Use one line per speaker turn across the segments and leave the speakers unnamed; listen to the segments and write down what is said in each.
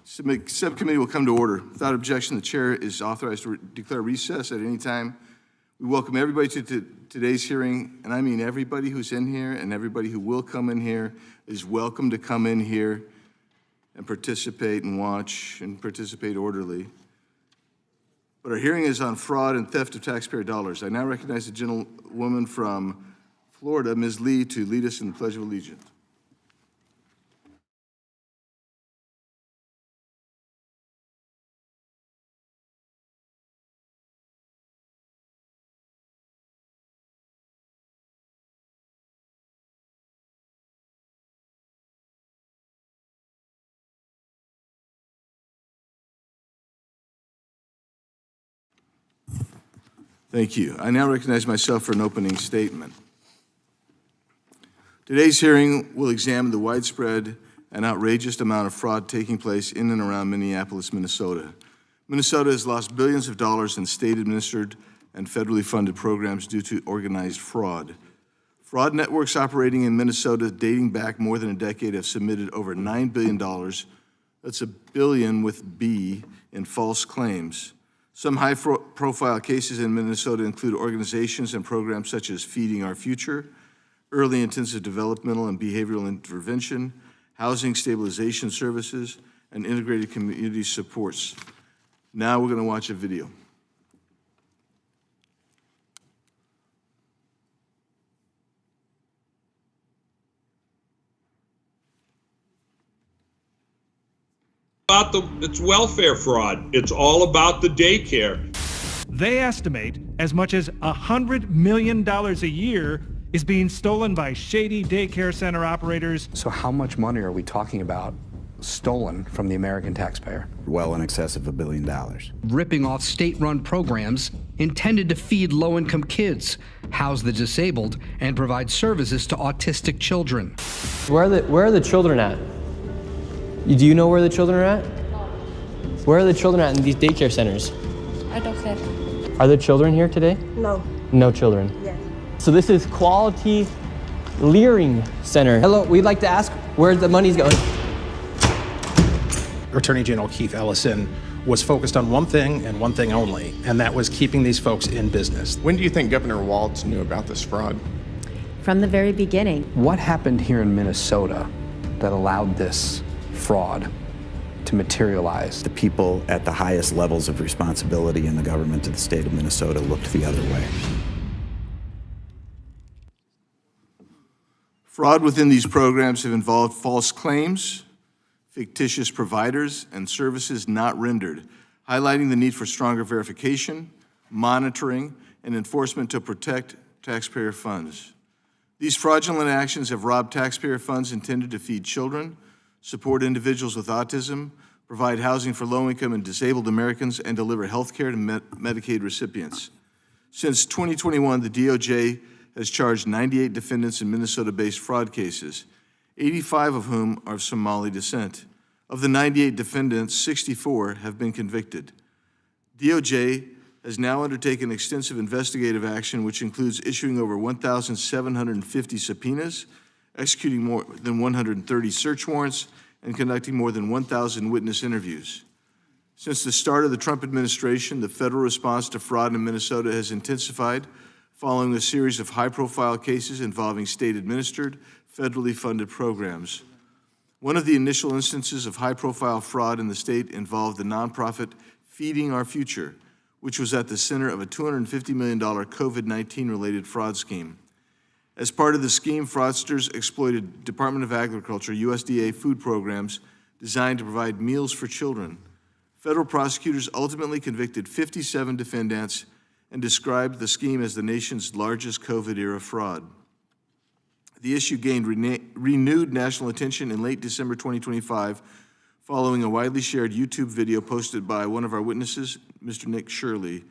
Subcommittee will come to order. Without objection, the chair is authorized to declare recess at any time. We welcome everybody to today's hearing, and I mean everybody who's in here and everybody who will come in here is welcome to come in here and participate and watch and participate orderly. But our hearing is on fraud and theft of taxpayer dollars. I now recognize the gentlewoman from Florida, Ms. Lee, to lead us in the Pledge of Allegiance. Thank you. I now recognize myself for an opening statement. Today's hearing will examine the widespread and outrageous amount of fraud taking place in and around Minneapolis, Minnesota. Minnesota has lost billions of dollars in state-administered and federally funded programs due to organized fraud. Fraud networks operating in Minnesota dating back more than a decade have submitted over $9 billion, that's a billion with B, in false claims. Some high-profile cases in Minnesota include organizations and programs such as Feeding Our Future, Early Intensive Developmental and Behavioral Intervention, Housing Stabilization Services, and Integrated Community Supports. Now we're going to watch a video.
It's welfare fraud. It's all about the daycare.
They estimate as much as $100 million a year is being stolen by shady daycare center operators.
So how much money are we talking about stolen from the American taxpayer?
Well in excess of $1 billion.
Ripping off state-run programs intended to feed low-income kids, house the disabled, and provide services to autistic children.
Where are the children at? Do you know where the children are at? Where are the children at in these daycare centers?
I don't care.
Are there children here today?
No.
No children?
Yes.
So this is Quality Leering Center. Hello, we'd like to ask where the money's going.
Attorney General Keith Ellison was focused on one thing and one thing only, and that was keeping these folks in business.
When do you think Governor Walz knew about this fraud?
From the very beginning.
What happened here in Minnesota that allowed this fraud to materialize?
The people at the highest levels of responsibility in the government of the state of Minnesota looked the other way.
Fraud within these programs have involved false claims, fictitious providers, and services not rendered, highlighting the need for stronger verification, monitoring, and enforcement to protect taxpayer funds. These fraudulent actions have robbed taxpayer funds intended to feed children, support individuals with autism, provide housing for low-income and disabled Americans, and deliver health care to Medicaid recipients. Since 2021, the DOJ has charged 98 defendants in Minnesota-based fraud cases, 85 of whom are of Somali descent. Of the 98 defendants, 64 have been convicted. DOJ has now undertaken extensive investigative action, which includes issuing over 1,750 subpoenas, executing more than 130 search warrants, and conducting more than 1,000 witness interviews. Since the start of the Trump administration, the federal response to fraud in Minnesota has intensified following a series of high-profile cases involving state-administered, federally funded programs. One of the initial instances of high-profile fraud in the state involved the nonprofit Feeding Our Future, which was at the center of a $250 million COVID-19-related fraud scheme. As part of the scheme, fraudsters exploited Department of Agriculture, USDA food programs designed to provide meals for children. Federal prosecutors ultimately convicted 57 defendants and described the scheme as the nation's largest COVID-era fraud. The issue gained renewed national attention in late December 2025 following a widely shared YouTube video posted by one of our witnesses, Mr. Nick Shirley.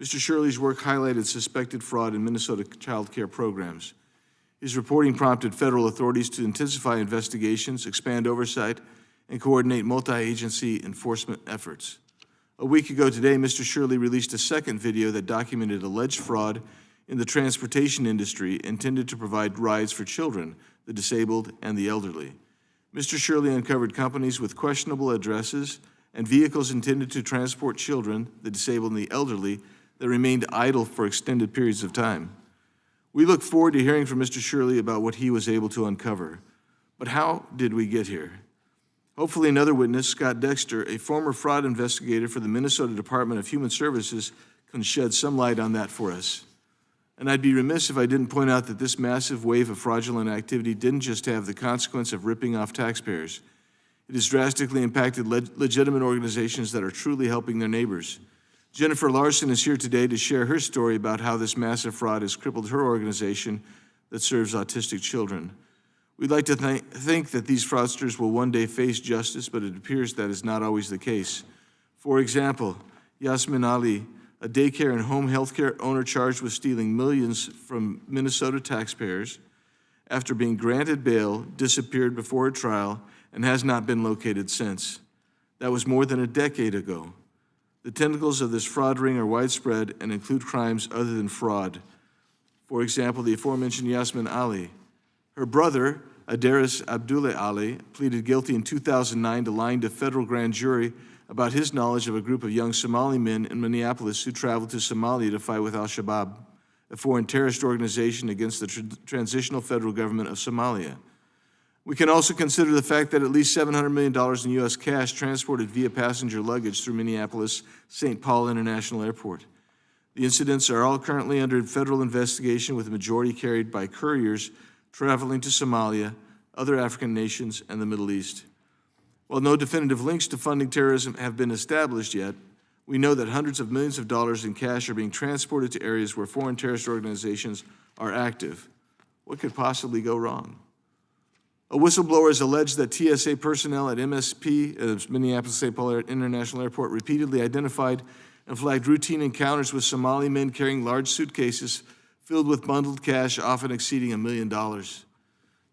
Mr. Shirley's work highlighted suspected fraud in Minnesota child care programs. His reporting prompted federal authorities to intensify investigations, expand oversight, and coordinate multi-agency enforcement efforts. A week ago today, Mr. Shirley released a second video that documented alleged fraud in the transportation industry intended to provide rides for children, the disabled, and the elderly. Mr. Shirley uncovered companies with questionable addresses and vehicles intended to transport children, the disabled, and the elderly that remained idle for extended periods of time. We look forward to hearing from Mr. Shirley about what he was able to uncover. But how did we get here? Hopefully another witness, Scott Dexter, a former fraud investigator for the Minnesota Department of Human Services, can shed some light on that for us. And I'd be remiss if I didn't point out that this massive wave of fraudulent activity didn't just have the consequence of ripping off taxpayers. It has drastically impacted legitimate organizations that are truly helping their neighbors. Jennifer Larson is here today to share her story about how this massive fraud has crippled her organization that serves autistic children. We'd like to think that these fraudsters will one day face justice, but it appears that is not always the case. For example, Yasmin Ali, a daycare and home health care owner charged with stealing millions from Minnesota taxpayers, after being granted bail, disappeared before a trial and has not been located since. That was more than a decade ago. The tentacles of this fraud ring are widespread and include crimes other than fraud. For example, the aforementioned Yasmin Ali. Her brother, Adaris Abdullah Ali, pleaded guilty in 2009 to lying to a federal grand jury about his knowledge of a group of young Somali men in Minneapolis who traveled to Somalia to fight with al-Shabaab, a foreign terrorist organization against the transitional federal government of Somalia. We can also consider the fact that at least $700 million in U.S. cash transported via passenger luggage through Minneapolis-St. Paul International Airport. The incidents are all currently under federal investigation, with the majority carried by couriers traveling to Somalia, other African nations, and the Middle East. While no definitive links to funding terrorism have been established yet, we know that hundreds of millions of dollars in cash are being transported to areas where foreign terrorist organizations are active. What could possibly go wrong? A whistleblower has alleged that TSA personnel at MSP, Minneapolis-St. Paul International Airport, repeatedly identified and flagged routine encounters with Somali men carrying large suitcases filled with bundled cash, often exceeding $1 million.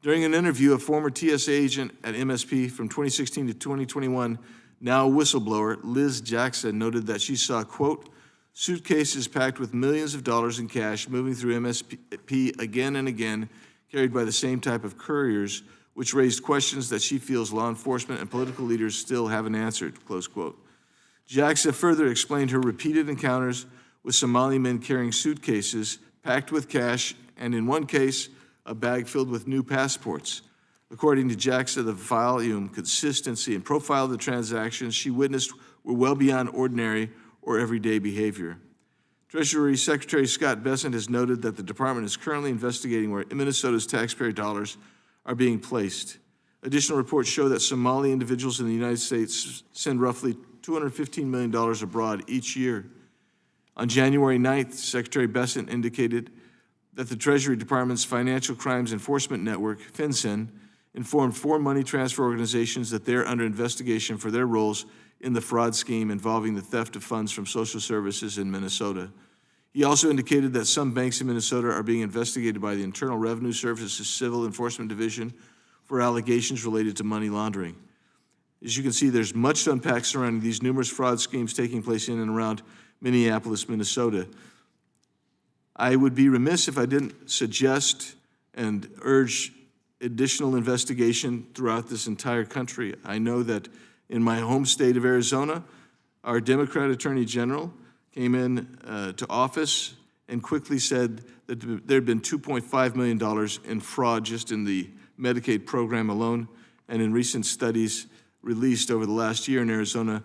During an interview, a former TSA agent at MSP from 2016 to 2021, now a whistleblower, Liz Jackson, noted that she saw, quote, suitcases packed with millions of dollars in cash moving through MSP again and again, carried by the same type of couriers, which raised questions that she feels law enforcement and political leaders still haven't answered, close quote. Jackson further explained her repeated encounters with Somali men carrying suitcases packed with cash, and in one case, a bag filled with new passports. According to Jackson, the volume, consistency, and profile of the transactions she witnessed were well beyond ordinary or everyday behavior. Treasury Secretary Scott Bessent has noted that the department is currently investigating where Minnesota's taxpayer dollars are being placed. Additional reports show that Somali individuals in the United States send roughly $215 million abroad each year. On January 9th, Secretary Bessent indicated that the Treasury Department's Financial Crimes Enforcement Network, FinCEN, informed 4 money transfer organizations that they're under investigation for their roles in the fraud scheme involving the theft of funds from social services in Minnesota. He also indicated that some banks in Minnesota are being investigated by the Internal Revenue Service's Civil Enforcement Division for allegations related to money laundering. As you can see, there's much to unpack surrounding these numerous fraud schemes taking place in and around Minneapolis, Minnesota. I would be remiss if I didn't suggest and urge additional investigation throughout this entire country. I know that in my home state of Arizona, our Democrat Attorney General came in to office and quickly said that there had been $2.5 million in fraud just in the Medicaid program alone, and in recent studies released over the last year in Arizona,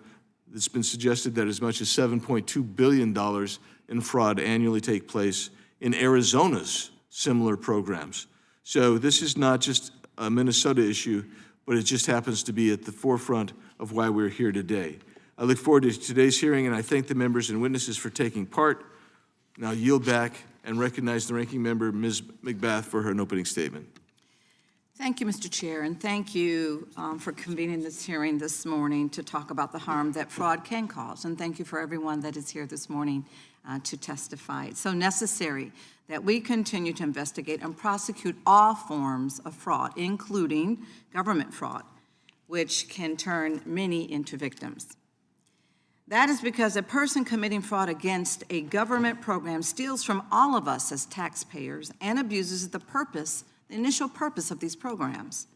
it's been suggested that as much as $7.2 billion in fraud annually take place in Arizona's similar programs. So this is not just a Minnesota issue, but it just happens to be at the forefront of why we're here today. I look forward to today's hearing, and I thank the members and witnesses for taking part. Now yield back and recognize the ranking member, Ms. McBath, for her opening statement.
Thank you, Mr. Chair, and thank you for convening this hearing this morning to talk about the harm that fraud can cause. And thank you for everyone that is here this morning to testify. It's so necessary that we continue to investigate and prosecute all forms of fraud, including government fraud, which can turn many into victims. That is because a person committing fraud against a government program steals from all of us as taxpayers and abuses the initial purpose of these programs.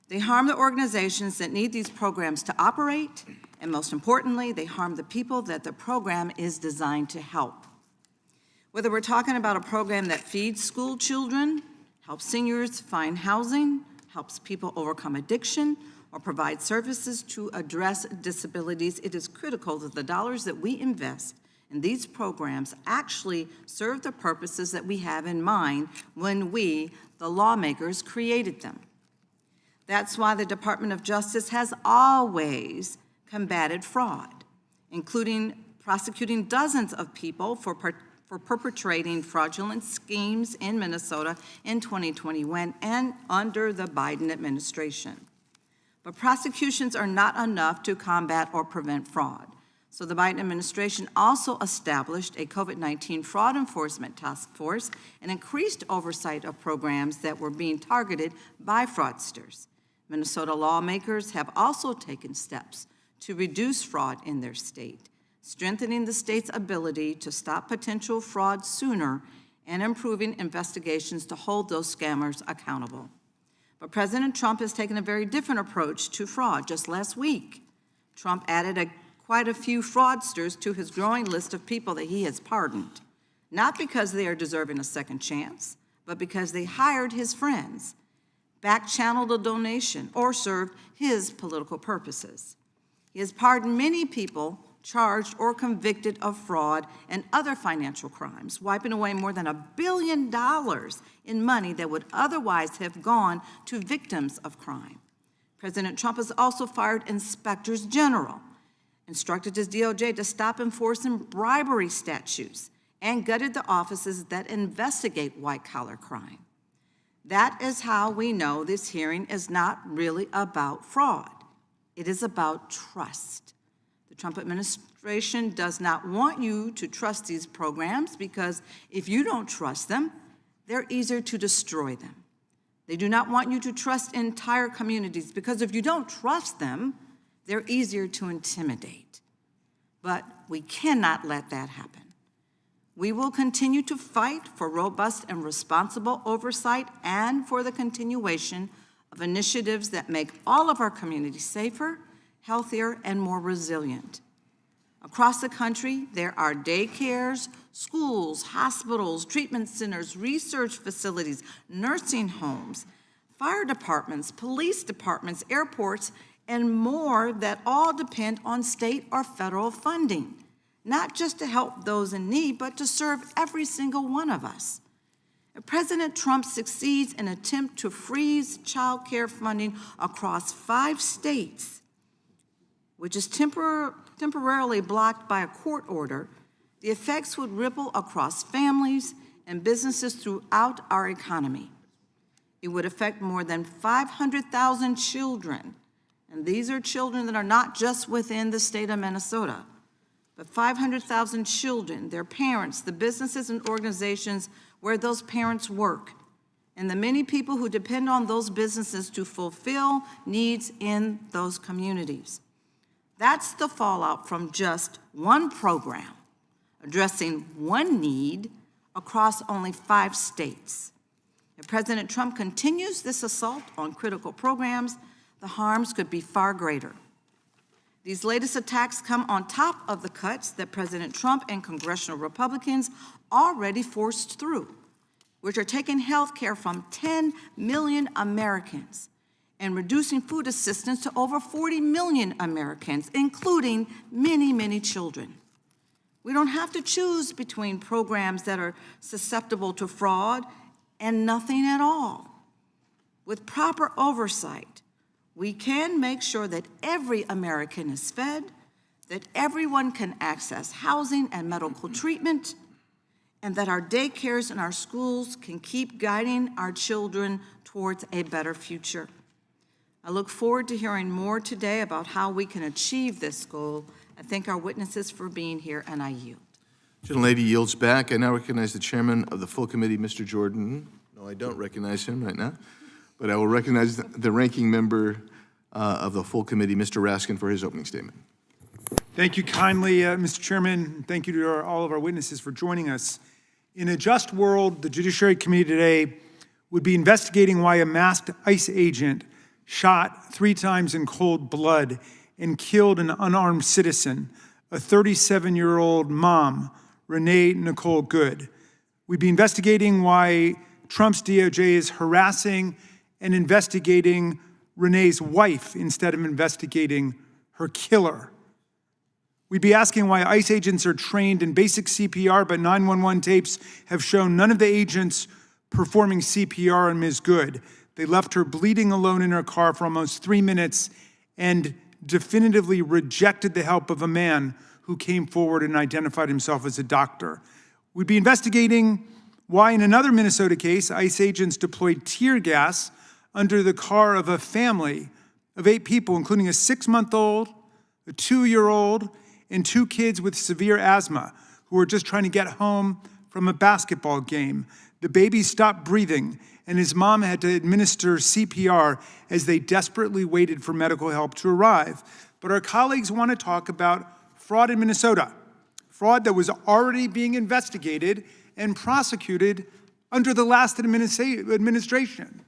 They harm the organizations that need these programs to operate, and most importantly, they harm the people that the program is designed to help. Whether we're talking about a program that feeds school children, helps seniors find housing, helps people overcome addiction, or provides services to address disabilities, it is critical that the dollars that we invest in these programs actually serve the purposes that we have in mind when we, the lawmakers, created them. That's why the Department of Justice has always combated fraud, including prosecuting dozens of people for perpetrating fraudulent schemes in Minnesota in 2021 and under the Biden administration. But prosecutions are not enough to combat or prevent fraud. So the Biden administration also established a COVID-19 fraud enforcement task force and increased oversight of programs that were being targeted by fraudsters. Minnesota lawmakers have also taken steps to reduce fraud in their state, strengthening the state's ability to stop potential fraud sooner and improving investigations to hold those scammers accountable. But President Trump has taken a very different approach to fraud. Just last week, Trump added quite a few fraudsters to his growing list of people that he has pardoned, not because they are deserving a second chance, but because they hired his friends, back-channeled a donation, or served his political purposes. He has pardoned many people charged or convicted of fraud and other financial crimes, wiping away more than $1 billion in money that would otherwise have gone to victims of crime. President Trump has also fired inspectors general, instructed his DOJ to stop enforcing bribery statutes, and gutted the offices that investigate white-collar crime. That is how we know this hearing is not really about fraud. It is about trust. The Trump administration does not want you to trust these programs because if you don't trust them, they're easier to destroy them. They do not want you to trust entire communities because if you don't trust them, they're easier to intimidate. But we cannot let that happen. We will continue to fight for robust and responsible oversight and for the continuation of initiatives that make all of our communities safer, healthier, and more resilient. Across the country, there are daycares, schools, hospitals, treatment centers, research facilities, nursing homes, fire departments, police departments, airports, and more that all depend on state or federal funding, not just to help those in need, but to serve every single one of us. If President Trump succeeds in an attempt to freeze child care funding across 5 states, which is temporarily blocked by a court order, the effects would ripple across families and businesses throughout our economy. It would affect more than 500,000 children, and these are children that are not just within the state of Minnesota, but 500,000 children, their parents, the businesses and organizations where those parents work, and the many people who depend on those businesses to fulfill needs in those communities. That's the fallout from just one program, addressing one need across only 5 states. If President Trump continues this assault on critical programs, the harms could be far greater. These latest attacks come on top of the cuts that President Trump and congressional Republicans already forced through, which are taking health care from 10 million Americans and reducing food assistance to over 40 million Americans, including many, many children. We don't have to choose between programs that are susceptible to fraud and nothing at all. With proper oversight, we can make sure that every American is fed, that everyone can access housing and medical treatment, and that our daycares and our schools can keep guiding our children towards a better future. I look forward to hearing more today about how we can achieve this goal. I thank our witnesses for being here, and I yield.
Gentlelady yields back. I now recognize the chairman of the full committee, Mr. Jordan. No, I don't recognize him right now, but I will recognize the ranking member of the full committee, Mr. Raskin, for his opening statement.
Thank you kindly, Mr. Chairman. Thank you to all of our witnesses for joining us. In a just world, the Judiciary Committee today would be investigating why a masked ICE agent shot 3 times in cold blood and killed an unarmed citizen, a 37-year-old mom, Renee Nicole Good. We'd be investigating why Trump's DOJ is harassing and investigating Renee's wife instead of investigating her killer. We'd be asking why ICE agents are trained in basic CPR, but 911 tapes have shown none of the agents performing CPR on Ms. Good. They left her bleeding alone in her car for almost 3 minutes and definitively rejected the help of a man who came forward and identified himself as a doctor. We'd be investigating why in another Minnesota case, ICE agents deployed tear gas under the car of a family of 8 people, including a 6-month-old, a 2-year-old, and 2 kids with severe asthma who were just trying to get home from a basketball game. The baby stopped breathing, and his mom had to administer CPR as they desperately waited for medical help to arrive. But our colleagues want to talk about fraud in Minnesota, fraud that was already being investigated and prosecuted under the last administration.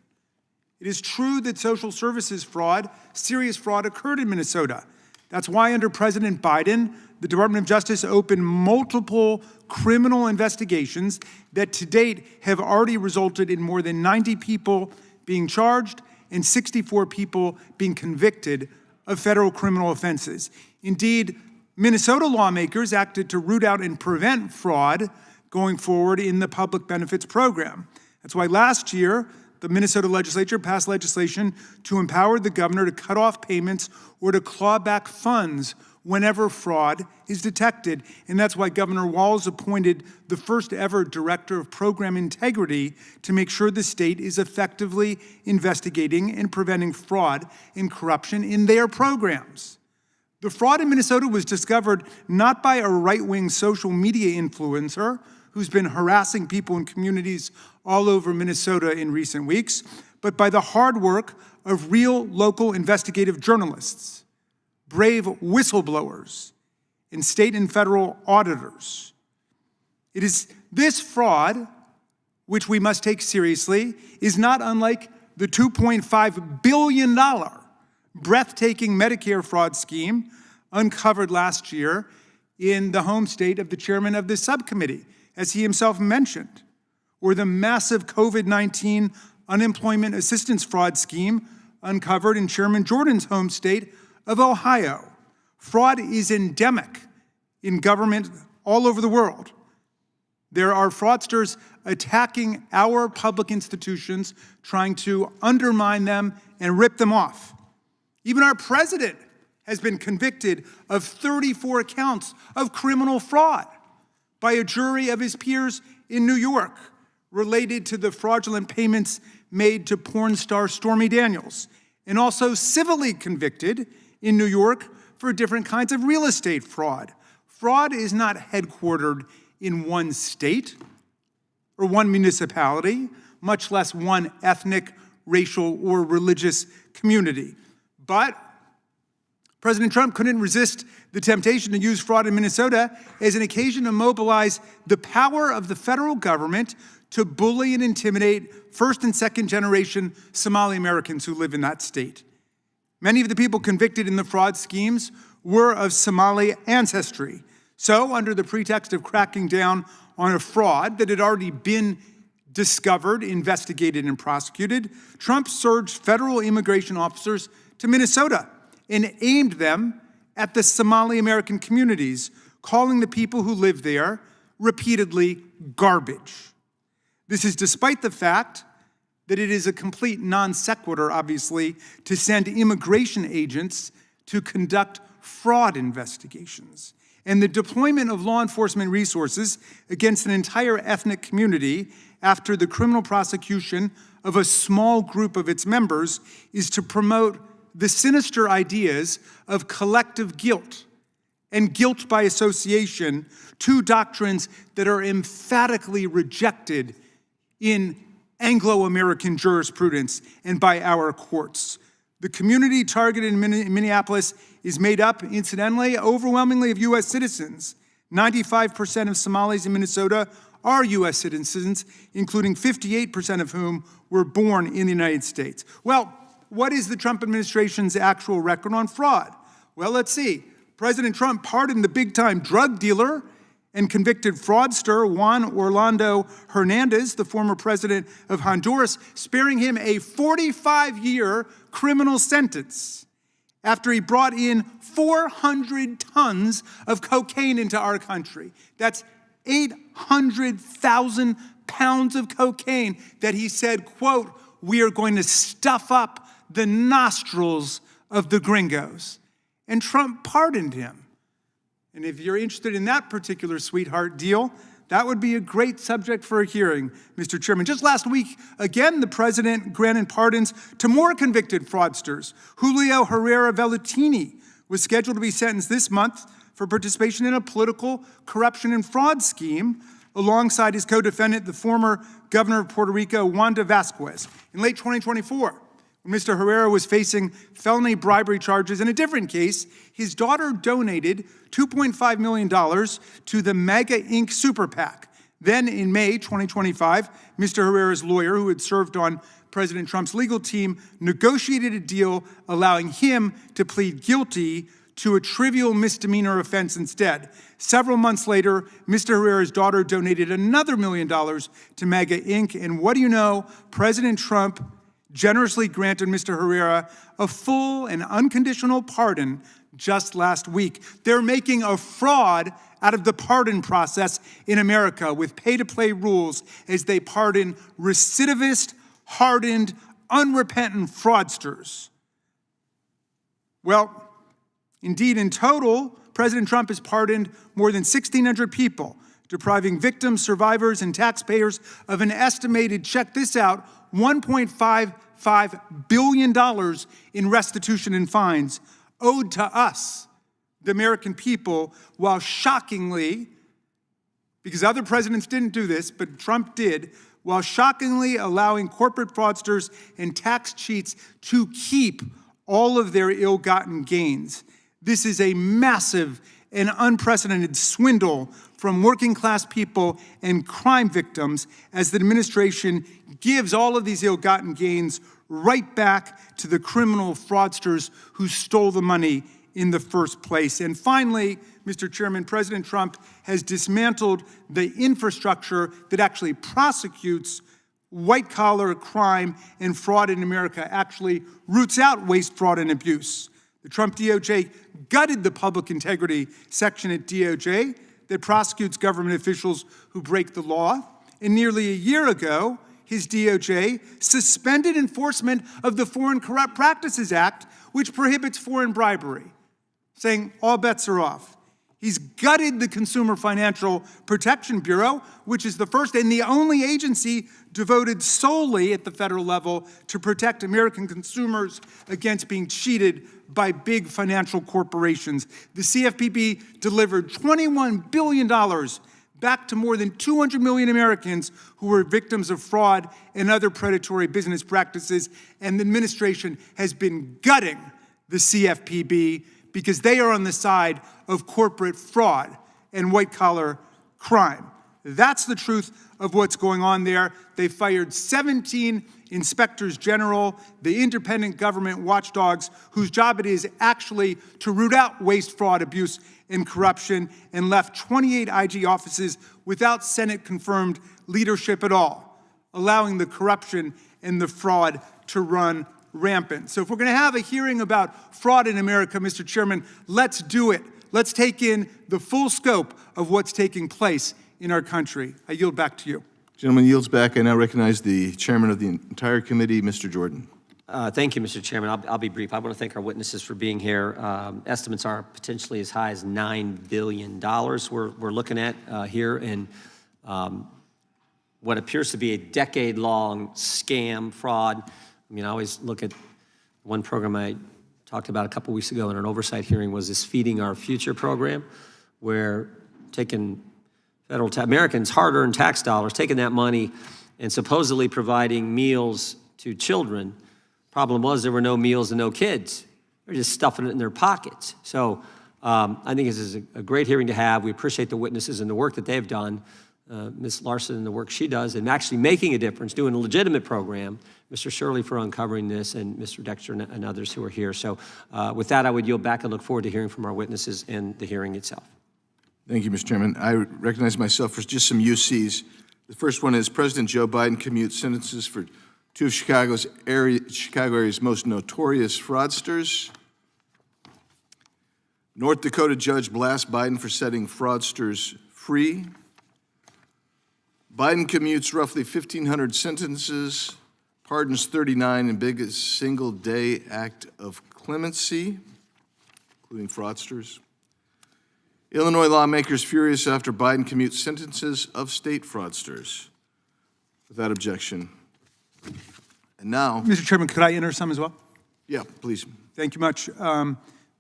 It is true that social services fraud, serious fraud, occurred in Minnesota. That's why under President Biden, the Department of Justice opened multiple criminal investigations that to date have already resulted in more than 90 people being charged and 64 people being convicted of federal criminal offenses. Indeed, Minnesota lawmakers acted to root out and prevent fraud going forward in the public benefits program. That's why last year, the Minnesota legislature passed legislation to empower the governor to cut off payments or to claw back funds whenever fraud is detected. And that's why Governor Walz appointed the first ever director of program integrity to make sure the state is effectively investigating and preventing fraud and corruption in their programs. The fraud in Minnesota was discovered not by a right-wing social media influencer who's been harassing people in communities all over Minnesota in recent weeks, but by the hard work of real local investigative journalists, brave whistleblowers, and state and federal auditors. It is this fraud, which we must take seriously, is not unlike the $2.5 billion breathtaking Medicare fraud scheme uncovered last year in the home state of the chairman of this subcommittee, as he himself mentioned, or the massive COVID-19 unemployment assistance fraud scheme uncovered in Chairman Jordan's home state of Ohio. Fraud is endemic in government all over the world. There are fraudsters attacking our public institutions, trying to undermine them and rip them off. Even our president has been convicted of 34 counts of criminal fraud by a jury of his peers in New York related to the fraudulent payments made to porn star Stormy Daniels, and also civilly convicted in New York for different kinds of real estate fraud. Fraud is not headquartered in one state or one municipality, much less one ethnic, racial, or religious community. But President Trump couldn't resist the temptation to use fraud in Minnesota as an occasion to mobilize the power of the federal government to bully and intimidate first and second generation Somali Americans who live in that state. Many of the people convicted in the fraud schemes were of Somali ancestry. So, under the pretext of cracking down on a fraud that had already been discovered, investigated, and prosecuted, Trump surged federal immigration officers to Minnesota and aimed them at the Somali American communities, calling the people who live there repeatedly garbage. This is despite the fact that it is a complete non sequitur, obviously, to send immigration agents to conduct fraud investigations. And the deployment of law enforcement resources against an entire ethnic community after the criminal prosecution of a small group of its members is to promote the sinister ideas of collective guilt and guilt by association, two doctrines that are emphatically rejected in Anglo-American jurisprudence and by our courts. The community targeted in Minneapolis is made up, incidentally, overwhelmingly of U.S. citizens. 95% of Somalis in Minnesota are U.S. citizens, including 58% of whom were born in the United States. Well, what is the Trump administration's actual record on fraud? Well, let's see. President Trump pardoned the big-time drug dealer and convicted fraudster Juan Orlando Hernandez, the former president of Honduras, sparing him a 45-year criminal sentence after he brought in 400 tons of cocaine into our country. That's 800,000 pounds of cocaine that he said, quote, "We are going to stuff up the nostrils of the gringos." And Trump pardoned him. And if you're interested in that particular sweetheart deal, that would be a great subject for a hearing, Mr. Chairman. Just last week, again, the president granted pardons to more convicted fraudsters. Julio Herrera Vellatini was scheduled to be sentenced this month for participation in a political corruption and fraud scheme alongside his co-defendant, the former governor of Puerto Rico, Wanda Vasquez. In late 2024, when Mr. Herrera was facing felony bribery charges in a different case, his daughter donated $2.5 million to the MAGA Inc. Super PAC. Then in May 2025, Mr. Herrera's lawyer, who had served on President Trump's legal team, negotiated a deal allowing him to plead guilty to a trivial misdemeanor offense instead. Several months later, Mr. Herrera's daughter donated another $1 million to MAGA Inc. And what do you know? President Trump generously granted Mr. Herrera a full and unconditional pardon just last week. They're making a fraud out of the pardon process in America with pay-to-play rules as they pardon recidivist, hardened, unrepentant fraudsters. Well, indeed, in total, President Trump has pardoned more than 1,600 people, depriving victims, survivors, and taxpayers of an estimated, check this out, $1.55 billion in restitution and fines owed to us, the American people, while shockingly, because other presidents didn't do this, but Trump did, while shockingly allowing corporate fraudsters and tax cheats to keep all of their ill-gotten gains. This is a massive and unprecedented swindle from working-class people and crime victims as the administration gives all of these ill-gotten gains right back to the criminal fraudsters who stole the money in the first place. And finally, Mr. Chairman, President Trump has dismantled the infrastructure that actually prosecutes white-collar crime and fraud in America, actually roots out waste, fraud, and abuse. The Trump DOJ gutted the public integrity section at DOJ that prosecutes government officials who break the law. And nearly a year ago, his DOJ suspended enforcement of the Foreign Corrupt Practices Act, which prohibits foreign bribery, saying all bets are off. He's gutted the Consumer Financial Protection Bureau, which is the first and the only agency devoted solely at the federal level to protect American consumers against being cheated by big financial corporations. The CFPB delivered $21 billion back to more than 200 million Americans who were victims of fraud and other predatory business practices, and the administration has been gutting the CFPB because they are on the side of corporate fraud and white-collar crime. That's the truth of what's going on there. They fired 17 inspectors general, the independent government watchdogs, whose job it is actually to root out waste, fraud, abuse, and corruption, and left 28 IG offices without Senate-confirmed leadership at all, allowing the corruption and the fraud to run rampant. So if we're going to have a hearing about fraud in America, Mr. Chairman, let's do it. Let's take in the full scope of what's taking place in our country. I yield back to you.
Gentleman yields back. I now recognize the chairman of the entire committee, Mr. Jordan.
Thank you, Mr. Chairman. I'll be brief. I want to thank our witnesses for being here. Estimates are potentially as high as $9 billion we're looking at here in what appears to be a decade-long scam, fraud. I mean, I always look at one program I talked about a couple weeks ago in an oversight hearing was this Feeding Our Future program, where taking federal Americans' hard-earned tax dollars, taking that money and supposedly providing meals to children. Problem was there were no meals and no kids. They're just stuffing it in their pockets. So I think this is a great hearing to have. We appreciate the witnesses and the work that they've done Ms. Larson and the work she does and actually making a difference, doing a legitimate program, Mr. Shirley for uncovering this, and Mr. Dexter and others who are here. So with that, I would yield back and look forward to hearing from our witnesses and the hearing itself.
Thank you, Mr. Chairman. I recognize myself for just some UCs. The first one is President Joe Biden commutes sentences for two of Chicago area's most notorious fraudsters. North Dakota judge blasts Biden for setting fraudsters free. Biden commutes roughly 1,500 sentences, pardons 39 in biggest single-day act of clemency, including fraudsters. Illinois lawmakers furious after Biden commutes sentences of state fraudsters. Without objection. And now,
Mr. Chairman, could I enter some as well?
yeah, please.
Thank you much.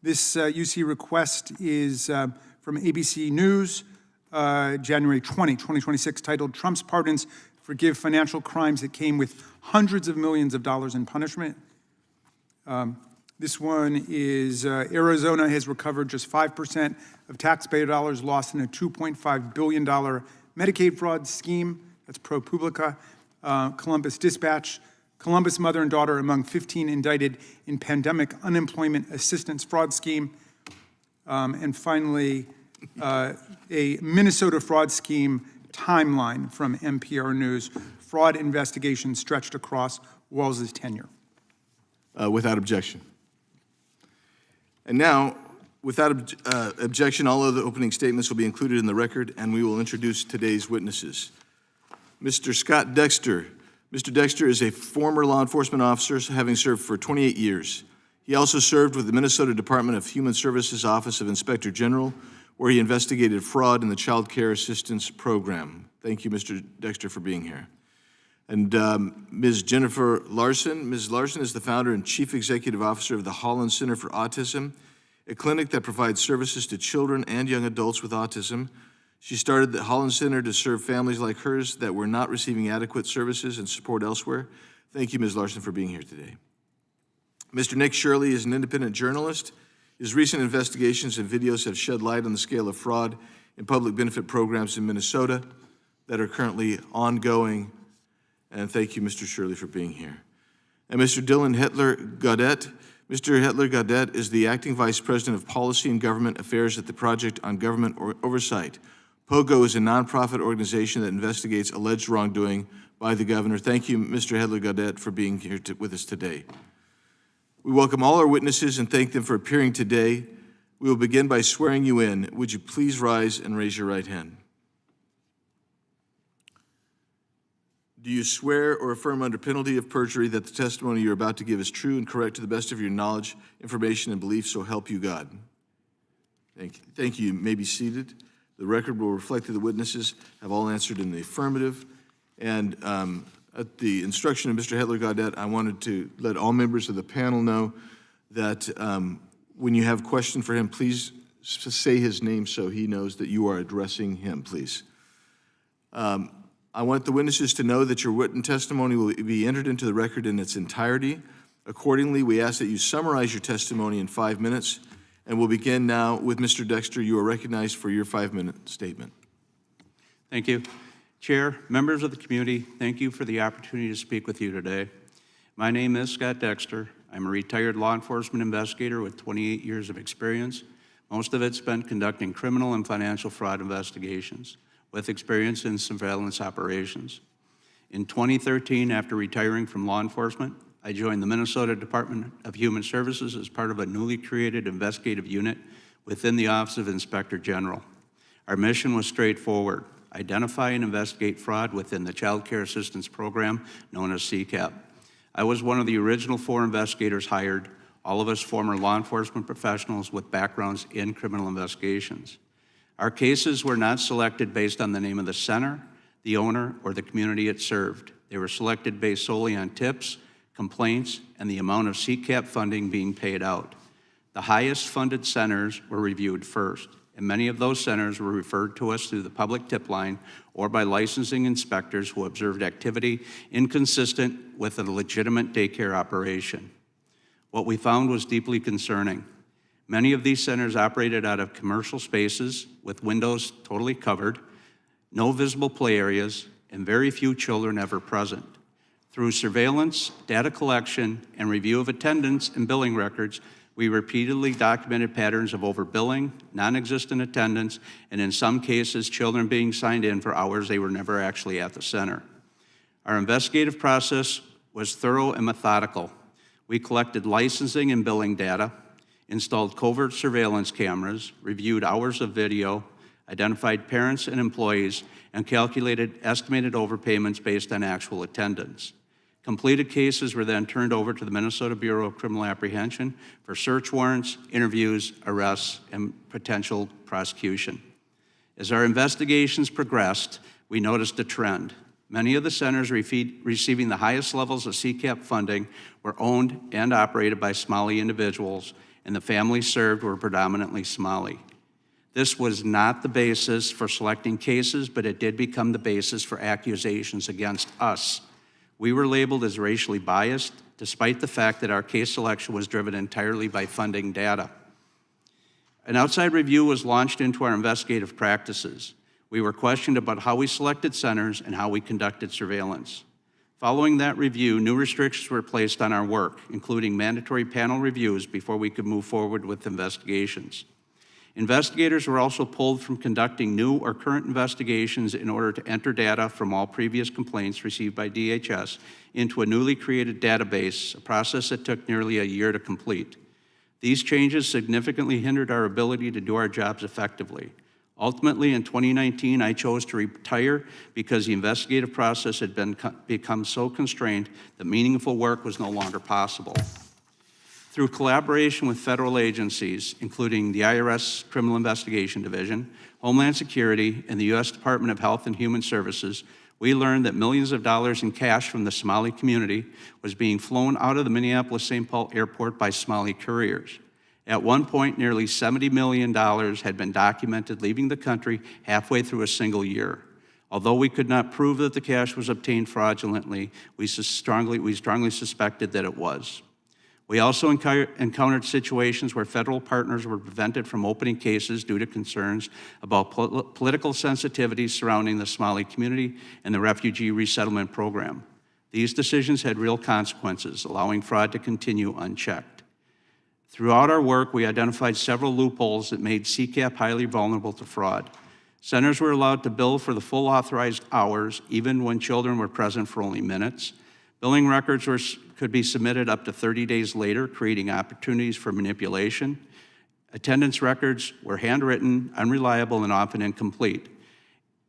This UC request is from ABC News, January 20, 2026, titled Trump's Pardons Forgive Financial Crimes That Came with Hundreds of Millions of Dollars in Punishment. This one is Arizona has recovered just 5% of taxpayer dollars lost in a $2.5 billion Medicaid fraud scheme. That's ProPublica. Columbus Dispatch. Columbus mother and daughter among 15 indicted in pandemic unemployment assistance fraud scheme. And finally, a Minnesota fraud scheme timeline from NPR News. Fraud investigation stretched across Walz's tenure.
Without objection. And now, without objection, all other opening statements will be included in the record, and we will introduce today's witnesses. Mr. Scott Dexter. Mr. Dexter is a former law enforcement officer, having served for 28 years. He also served with the Minnesota Department of Human Services Office of Inspector General, where he investigated fraud in the Child Care Assistance Program. Thank you, Mr. Dexter, for being here. And Ms. Jennifer Larson. Ms. Larson is the founder and chief executive officer of the Holland Center for Autism, a clinic that provides services to children and young adults with autism. She started the Holland Center to serve families like hers that were not receiving adequate services and support elsewhere. Thank you, Ms. Larson, for being here today. Mr. Nick Shirley is an independent journalist. His recent investigations and videos have shed light on the scale of fraud in public benefit programs in Minnesota that are currently ongoing. And thank you, Mr. Shirley, for being here. And Mr. Dylan Hetler-Gaudet. Mr. Hetler-Gaudet is the acting vice president of policy and government affairs at the Project on Government Oversight. POGO is a nonprofit organization that investigates alleged wrongdoing by the governor. Thank you, Mr. Hetler-Gaudet, for being here with us today. We welcome all our witnesses and thank them for appearing today. We will begin by swearing you in. Would you please rise and raise your right hand? Do you swear or affirm under penalty of perjury that the testimony you're about to give is true and correct to the best of your knowledge, information, and belief, so help you God? Thank you. Thank you. You may be seated. The record will reflect that the witnesses have all answered in the affirmative. And at the instruction of Mr. Hetler-Gaudet, I wanted to let all members of the panel know that when you have a question for him, please say his name so he knows that you are addressing him, please. I want the witnesses to know that your written testimony will be entered into the record in its entirety. Accordingly, we ask that you summarize your testimony in 5 minutes. And we'll begin now with Mr. Dexter. You are recognized for your 5-minute statement.
Thank you. Chair, members of the community, thank you for the opportunity to speak with you today. My name is Scott Dexter. I'm a retired law enforcement investigator with 28 years of experience, most of it spent conducting criminal and financial fraud investigations, with experience in surveillance operations. In 2013, after retiring from law enforcement, I joined the Minnesota Department of Human Services as part of a newly created investigative unit within the Office of Inspector General. Our mission was straightforward: identify and investigate fraud within the Child Care Assistance Program, known as CCAP. I was one of the original 4 investigators hired, all of us former law enforcement professionals with backgrounds in criminal investigations. Our cases were not selected based on the name of the center, the owner, or the community it served. They were selected based solely on tips, complaints, and the amount of CCAP funding being paid out. The highest funded centers were reviewed first, and many of those centers were referred to us through the public tip line or by licensing inspectors who observed activity inconsistent with a legitimate daycare operation. What we found was deeply concerning. Many of these centers operated out of commercial spaces with windows totally covered, no visible play areas, and very few children ever present. Through surveillance, data collection, and review of attendance and billing records, we repeatedly documented patterns of overbilling, non-existent attendance, and in some cases, children being signed in for hours they were never actually at the center. Our investigative process was thorough and methodical. We collected licensing and billing data, installed covert surveillance cameras, reviewed hours of video, identified parents and employees, and calculated estimated overpayments based on actual attendance. Completed cases were then turned over to the Minnesota Bureau of Criminal Apprehension for search warrants, interviews, arrests, and potential prosecution. As our investigations progressed, we noticed a trend. Many of the centers receiving the highest levels of CCAP funding were owned and operated by Somali individuals, and the families served were predominantly Somali. This was not the basis for selecting cases, but it did become the basis for accusations against us. We were labeled as racially biased, despite the fact that our case selection was driven entirely by funding data. An outside review was launched into our investigative practices. We were questioned about how we selected centers and how we conducted surveillance. Following that review, new restrictions were placed on our work, including mandatory panel reviews before we could move forward with investigations. Investigators were also pulled from conducting new or current investigations in order to enter data from all previous complaints received by DHS into a newly created database, a process that took nearly a year to complete. These changes significantly hindered our ability to do our jobs effectively. Ultimately, in 2019, I chose to retire because the investigative process had become so constrained that meaningful work was no longer possible. Through collaboration with federal agencies, including the IRS Criminal Investigation Division, Homeland Security, and the U.S. Department of Health and Human Services, we learned that millions of dollars in cash from the Somali community was being flown out of the Minneapolis-St. Paul Airport by Somali couriers. At one point, nearly $70 million had been documented leaving the country halfway through a single year. Although we could not prove that the cash was obtained fraudulently, we strongly suspected that it was. We also encountered situations where federal partners were prevented from opening cases due to concerns about political sensitivities surrounding the Somali community and the refugee resettlement program. These decisions had real consequences, allowing fraud to continue unchecked. Throughout our work, we identified several loopholes that made CCAP highly vulnerable to fraud. Centers were allowed to bill for the full authorized hours, even when children were present for only minutes. Billing records could be submitted up to 30 days later, creating opportunities for manipulation. Attendance records were handwritten, unreliable, and often incomplete.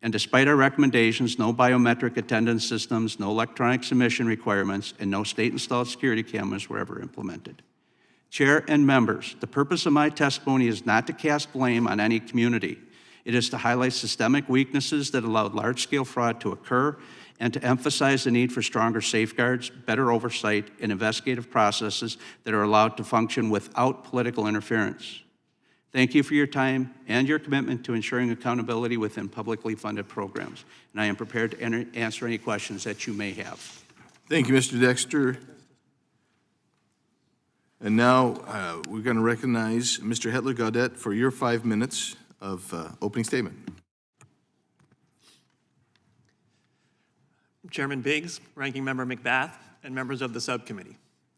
And despite our recommendations, no biometric attendance systems, no electronic submission requirements, and no state-installed security cameras were ever implemented. Chair and members, the purpose of my testimony is not to cast blame on any community. It is to highlight systemic weaknesses that allowed large-scale fraud to occur and to emphasize the need for stronger safeguards, better oversight, and investigative processes that are allowed to function without political interference. Thank you for your time and your commitment to ensuring accountability within publicly funded programs. And I am prepared to answer any questions that you may have.
Thank you, Mr. Dexter. And now we're going to recognize Mr. Hetler-Gaudet for your 5 minutes of opening statement.
Chairman Biggs, Ranking Member McBath, and members of the subcommittee.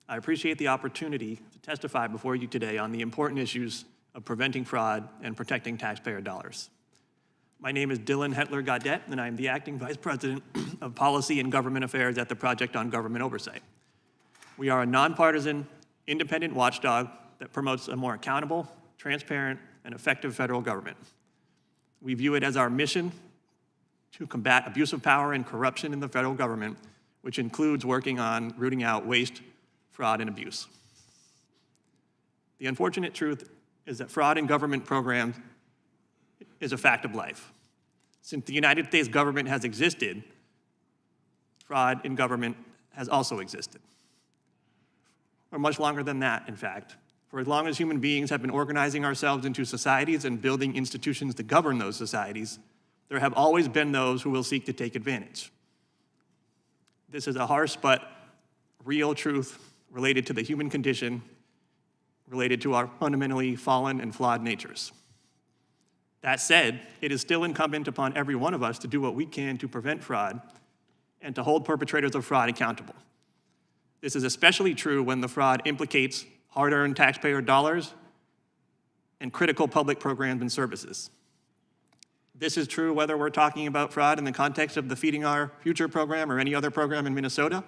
I appreciate the opportunity to testify before you today on the important issues of preventing fraud and protecting taxpayer dollars. My name is Dylan Hetler-Gaudet, and I am the Acting Vice President of Policy and Government Affairs at the Project on Government Oversight. We are a nonpartisan, independent watchdog that promotes a more accountable, transparent, and effective federal government. We view it as our mission to combat abuse of power and corruption in the federal government, which includes working on rooting out waste, fraud, and abuse. The unfortunate truth is that fraud in government programs is a fact of life. Since the United States government has existed, fraud in government has also existed. For much longer than that, in fact. For as long as human beings have been organizing ourselves into societies and building institutions to govern those societies, there have always been those who will seek to take advantage. This is a harsh but real truth related to the human condition, related to our fundamentally fallen and flawed natures. That said, it is still incumbent upon every one of us to do what we can to prevent fraud and to hold perpetrators of fraud accountable. This is especially true when the fraud implicates hard-earned taxpayer dollars and critical public programs and services. This is true whether we're talking about fraud in the context of the Feeding Our Future program or any other program in Minnesota,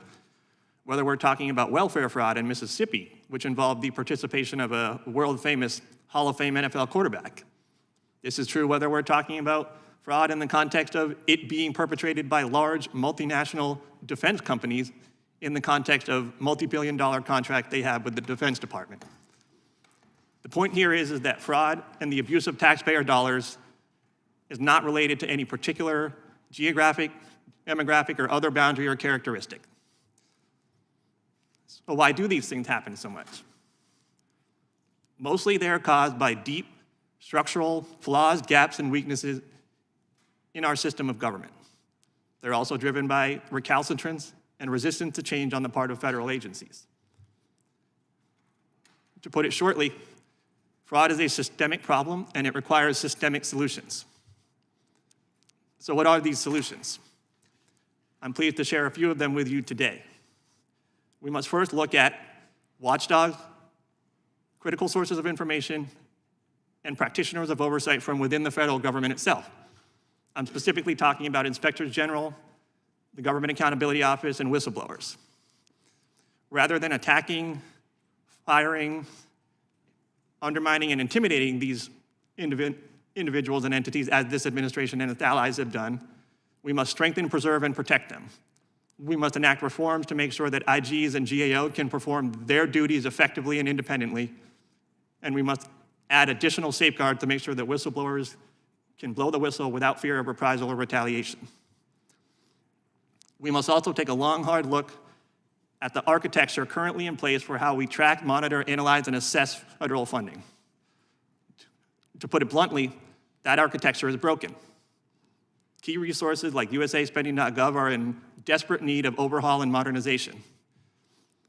whether we're talking about welfare fraud in Mississippi, which involved the participation of a world-famous Hall of Fame NFL quarterback. This is true whether we're talking about fraud in the context of it being perpetrated by large multinational defense companies in the context of multi-billion-dollar contract they have with the Defense Department. The point here is that fraud and the abuse of taxpayer dollars is not related to any particular geographic, demographic, or other boundary or characteristic. So why do these things happen so much? Mostly they are caused by deep structural flaws, gaps, and weaknesses in our system of government. They're also driven by recalcitrance and resistance to change on the part of federal agencies. To put it shortly, fraud is a systemic problem and it requires systemic solutions. So what are these solutions? I'm pleased to share a few of them with you today. We must first look at watchdogs, critical sources of information, and practitioners of oversight from within the federal government itself. I'm specifically talking about inspectors general, the Government Accountability Office, and whistleblowers. Rather than attacking, firing, undermining, and intimidating these individuals and entities as this administration and its allies have done, we must strengthen, preserve, and protect them. We must enact reforms to make sure that IGs and GAO can perform their duties effectively and independently, and we must add additional safeguards to make sure that whistleblowers can blow the whistle without fear of reprisal or retaliation. We must also take a long, hard look at the architecture currently in place for how we track, monitor, analyze, and assess federal funding. To put it bluntly, that architecture is broken. Key resources like usaspending.gov are in desperate need of overhaul and modernization.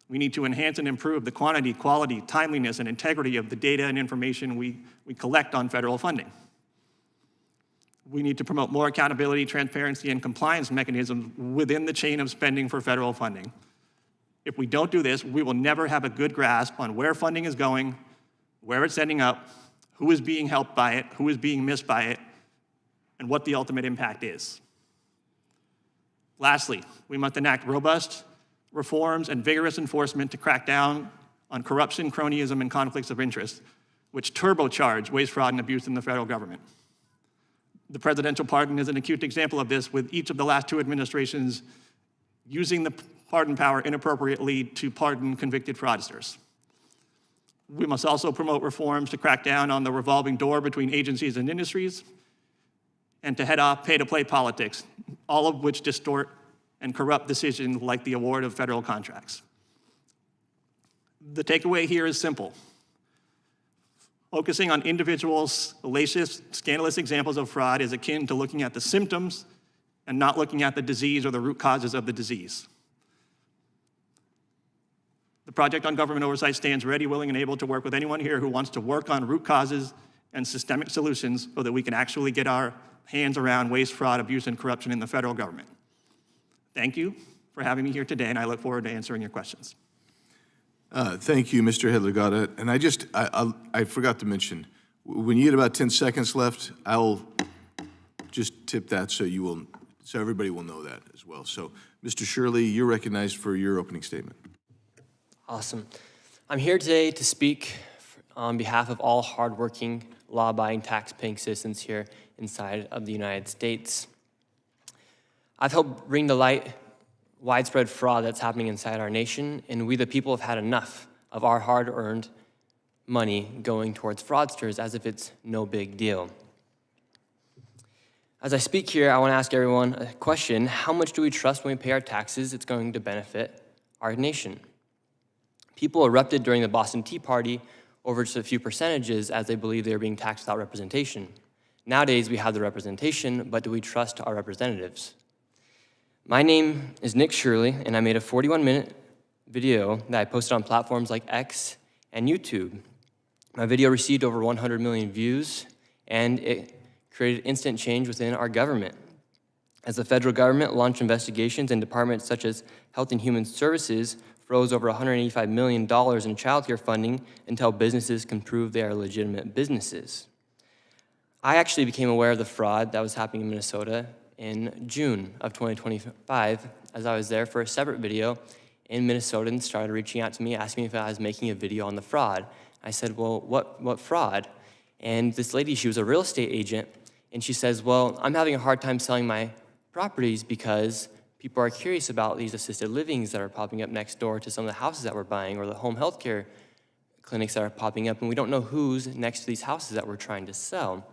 We need to enhance and improve the quantity, quality, timeliness, and integrity of the data and information we collect on federal funding. We need to promote more accountability, transparency, and compliance mechanisms within the chain of spending for federal funding. If we don't do this, we will never have a good grasp on where funding is going, where it's ending up, who is being helped by it, who is being missed by it, and what the ultimate impact is. Lastly, we must enact robust reforms and vigorous enforcement to crack down on corruption, cronyism, and conflicts of interest, which turbocharge waste, fraud, and abuse in the federal government. The presidential pardon is an acute example of this, with each of the last two administrations using the pardon power inappropriately to pardon convicted fraudsters. We must also promote reforms to crack down on the revolving door between agencies and industries, and to head off pay-to-play politics, all of which distort and corrupt decisions like the award of federal contracts. The takeaway here is simple. Focusing on individual salacious, scandalous examples of fraud is akin to looking at the symptoms and not looking at the disease or the root causes of the disease. The Project on Government Oversight stands ready, willing, and able to work with anyone here who wants to work on root causes and systemic solutions so that we can actually get our hands around waste, fraud, abuse, and corruption in the federal government. Thank you for having me here today, and I look forward to answering your questions.
Thank you, Mr. Hedlegata. And I forgot to mention, when you get about 10 seconds left, I'll just tip that so everybody will know that as well. So, Mr. Shirley, you're recognized for your opening statement.
Awesome. I'm here today to speak on behalf of all hardworking, law-abiding, tax-paying citizens here inside of the United States. I've helped bring to light widespread fraud that's happening inside our nation, and we the people have had enough of our hard-earned money going towards fraudsters as if it's no big deal. As I speak here, I want to ask everyone a question. How much do we trust when we pay our taxes it's going to benefit our nation? People erupted during the Boston Tea Party over just a few percentages as they believed they were being taxed without representation. Nowadays, we have the representation, but do we trust our representatives? My name is Nick Shirley, and I made a 41-minute video that I posted on platforms like X and YouTube. My video received over 100 million views, and it created instant change within our government. As the federal government launched investigations and departments such as Health and Human Services froze over $185 million in child care funding until businesses can prove they are legitimate businesses. I actually became aware of the fraud that was happening in Minnesota in June of 2025 as I was there for a separate video in Minnesota and started reaching out to me, asking me if I was making a video on the fraud. I said, well, what fraud? And this lady, she was a real estate agent, and she says, well, I'm having a hard time selling my properties because people are curious about these assisted livings that are popping up next door to some of the houses that we're buying or the home health care clinics that are popping up, and we don't know who's next to these houses that we're trying to sell.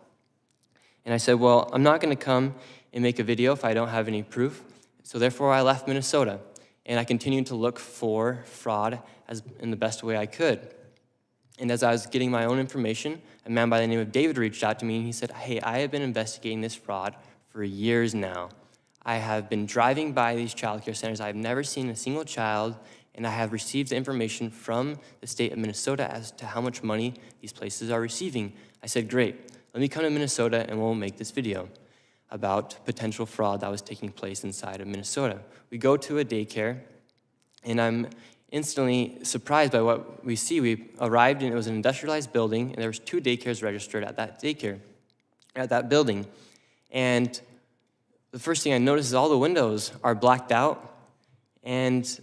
And I said, well, I'm not going to come and make a video if I don't have any proof. So therefore, I left Minnesota, and I continued to look for fraud in the best way I could. And as I was getting my own information, a man by the name of David reached out to me, and he said, hey, I have been investigating this fraud for years now. I have been driving by these child care centers. I have never seen a single child, and I have received the information from the state of Minnesota as to how much money these places are receiving. I said, great, let me come to Minnesota and we'll make this video about potential fraud that was taking place inside of Minnesota. We go to a daycare, and I'm instantly surprised by what we see. We arrived, and it was an industrialized building, and there was 2 daycares registered at that building. And the first thing I noticed is all the windows are blacked out, and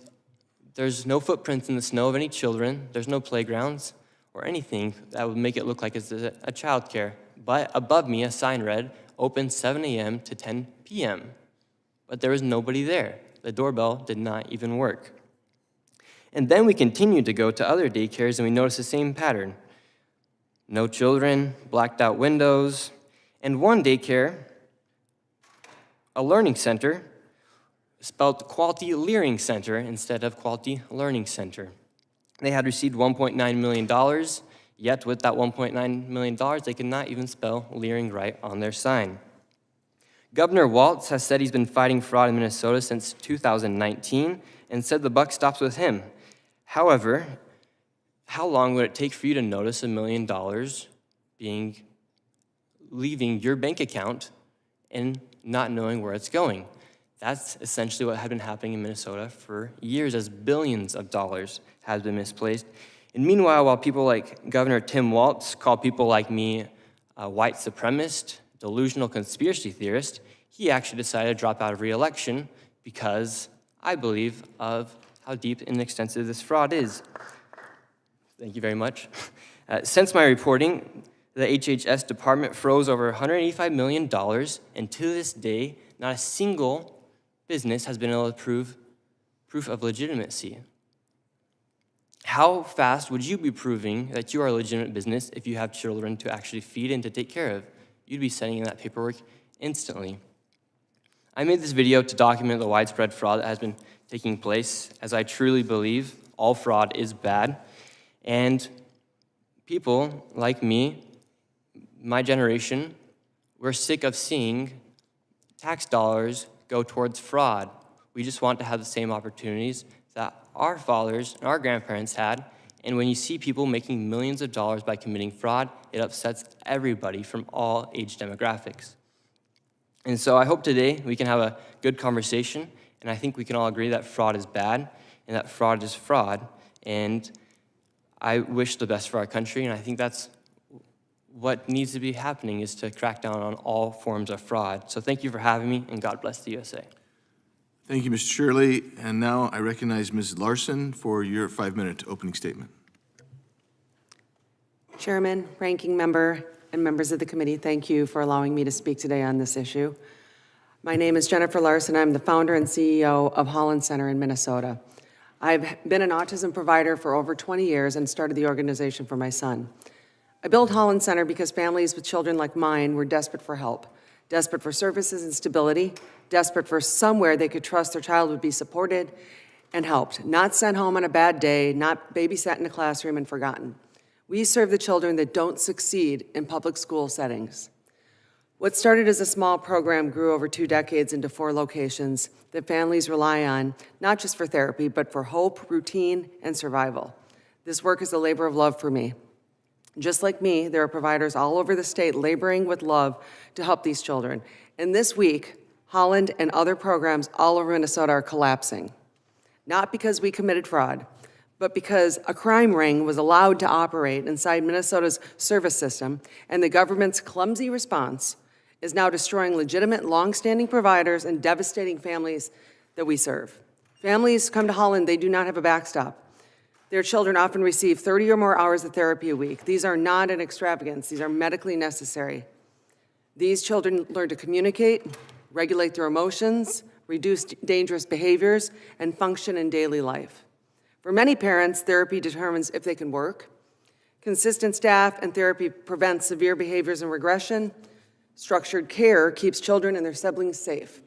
there's no footprints in the snow of any children. There's no playgrounds or anything that would make it look like it's a child care. But above me, a sign read, open 7 a.m. to 10 p.m. But there was nobody there. The doorbell did not even work. And then we continued to go to other daycares, and we noticed the same pattern. No children, blacked out windows, and one daycare, a learning center, spelled Quality Learning Center instead of Quality Learning Center. They had received $1.9 million, yet with that $1.9 million, they could not even spell Leering right on their sign. Governor Walz has said he's been fighting fraud in Minnesota since 2019 and said the buck stops with him. However, how long would it take for you to notice $1 million leaving your bank account and not knowing where it's going? That's essentially what had been happening in Minnesota for years as billions of dollars has been misplaced. And meanwhile, while people like Governor Tim Walz call people like me a white supremacist, delusional conspiracy theorist, he actually decided to drop out of re-election because I believe of how deep and extensive this fraud is. Thank you very much. Since my reporting, the HHS department froze over $185 million, and to this day, not a single business has been able to prove proof of legitimacy. How fast would you be proving that you are a legitimate business if you have children to actually feed and to take care of? You'd be sending in that paperwork instantly. I made this video to document the widespread fraud that has been taking place, as I truly believe all fraud is bad. And people like me, my generation, we're sick of seeing tax dollars go towards fraud. We just want to have the same opportunities that our fathers and our grandparents had. And when you see people making millions of dollars by committing fraud, it upsets everybody from all age demographics. And so I hope today we can have a good conversation, and I think we can all agree that fraud is bad and that fraud is fraud. And I wish the best for our country, and I think that's what needs to be happening, is to crack down on all forms of fraud. So thank you for having me, and God bless the USA.
Thank you, Mr. Shirley. And now I recognize Ms. Larson for your 5-minute opening statement.
Chairman, ranking member, and members of the committee, thank you for allowing me to speak today on this issue. My name is Jennifer Larson. I'm the founder and CEO of Holland Center in Minnesota. I've been an autism provider for over 20 years and started the organization for my son. I built Holland Center because families with children like mine were desperate for help, desperate for services and stability, desperate for somewhere they could trust their child would be supported and helped, not sent home on a bad day, not babysat in a classroom and forgotten. We serve the children that don't succeed in public school settings. What started as a small program grew over 2 decades into 4 locations that families rely on, not just for therapy, but for hope, routine, and survival. This work is a labor of love for me. Just like me, there are providers all over the state laboring with love to help these children. And this week, Holland and other programs all over Minnesota are collapsing. Not because we committed fraud, but because a crime ring was allowed to operate inside Minnesota's service system, and the government's clumsy response is now destroying legitimate, long-standing providers and devastating families that we serve. Families come to Holland, they do not have a backstop. Their children often receive 30 or more hours of therapy a week. These are not an extravagance, these are medically necessary. These children learn to communicate, regulate their emotions, reduce dangerous behaviors, and function in daily life. For many parents, therapy determines if they can work. Consistent staff and therapy prevents severe behaviors and regression. Structured care keeps children and their siblings safe.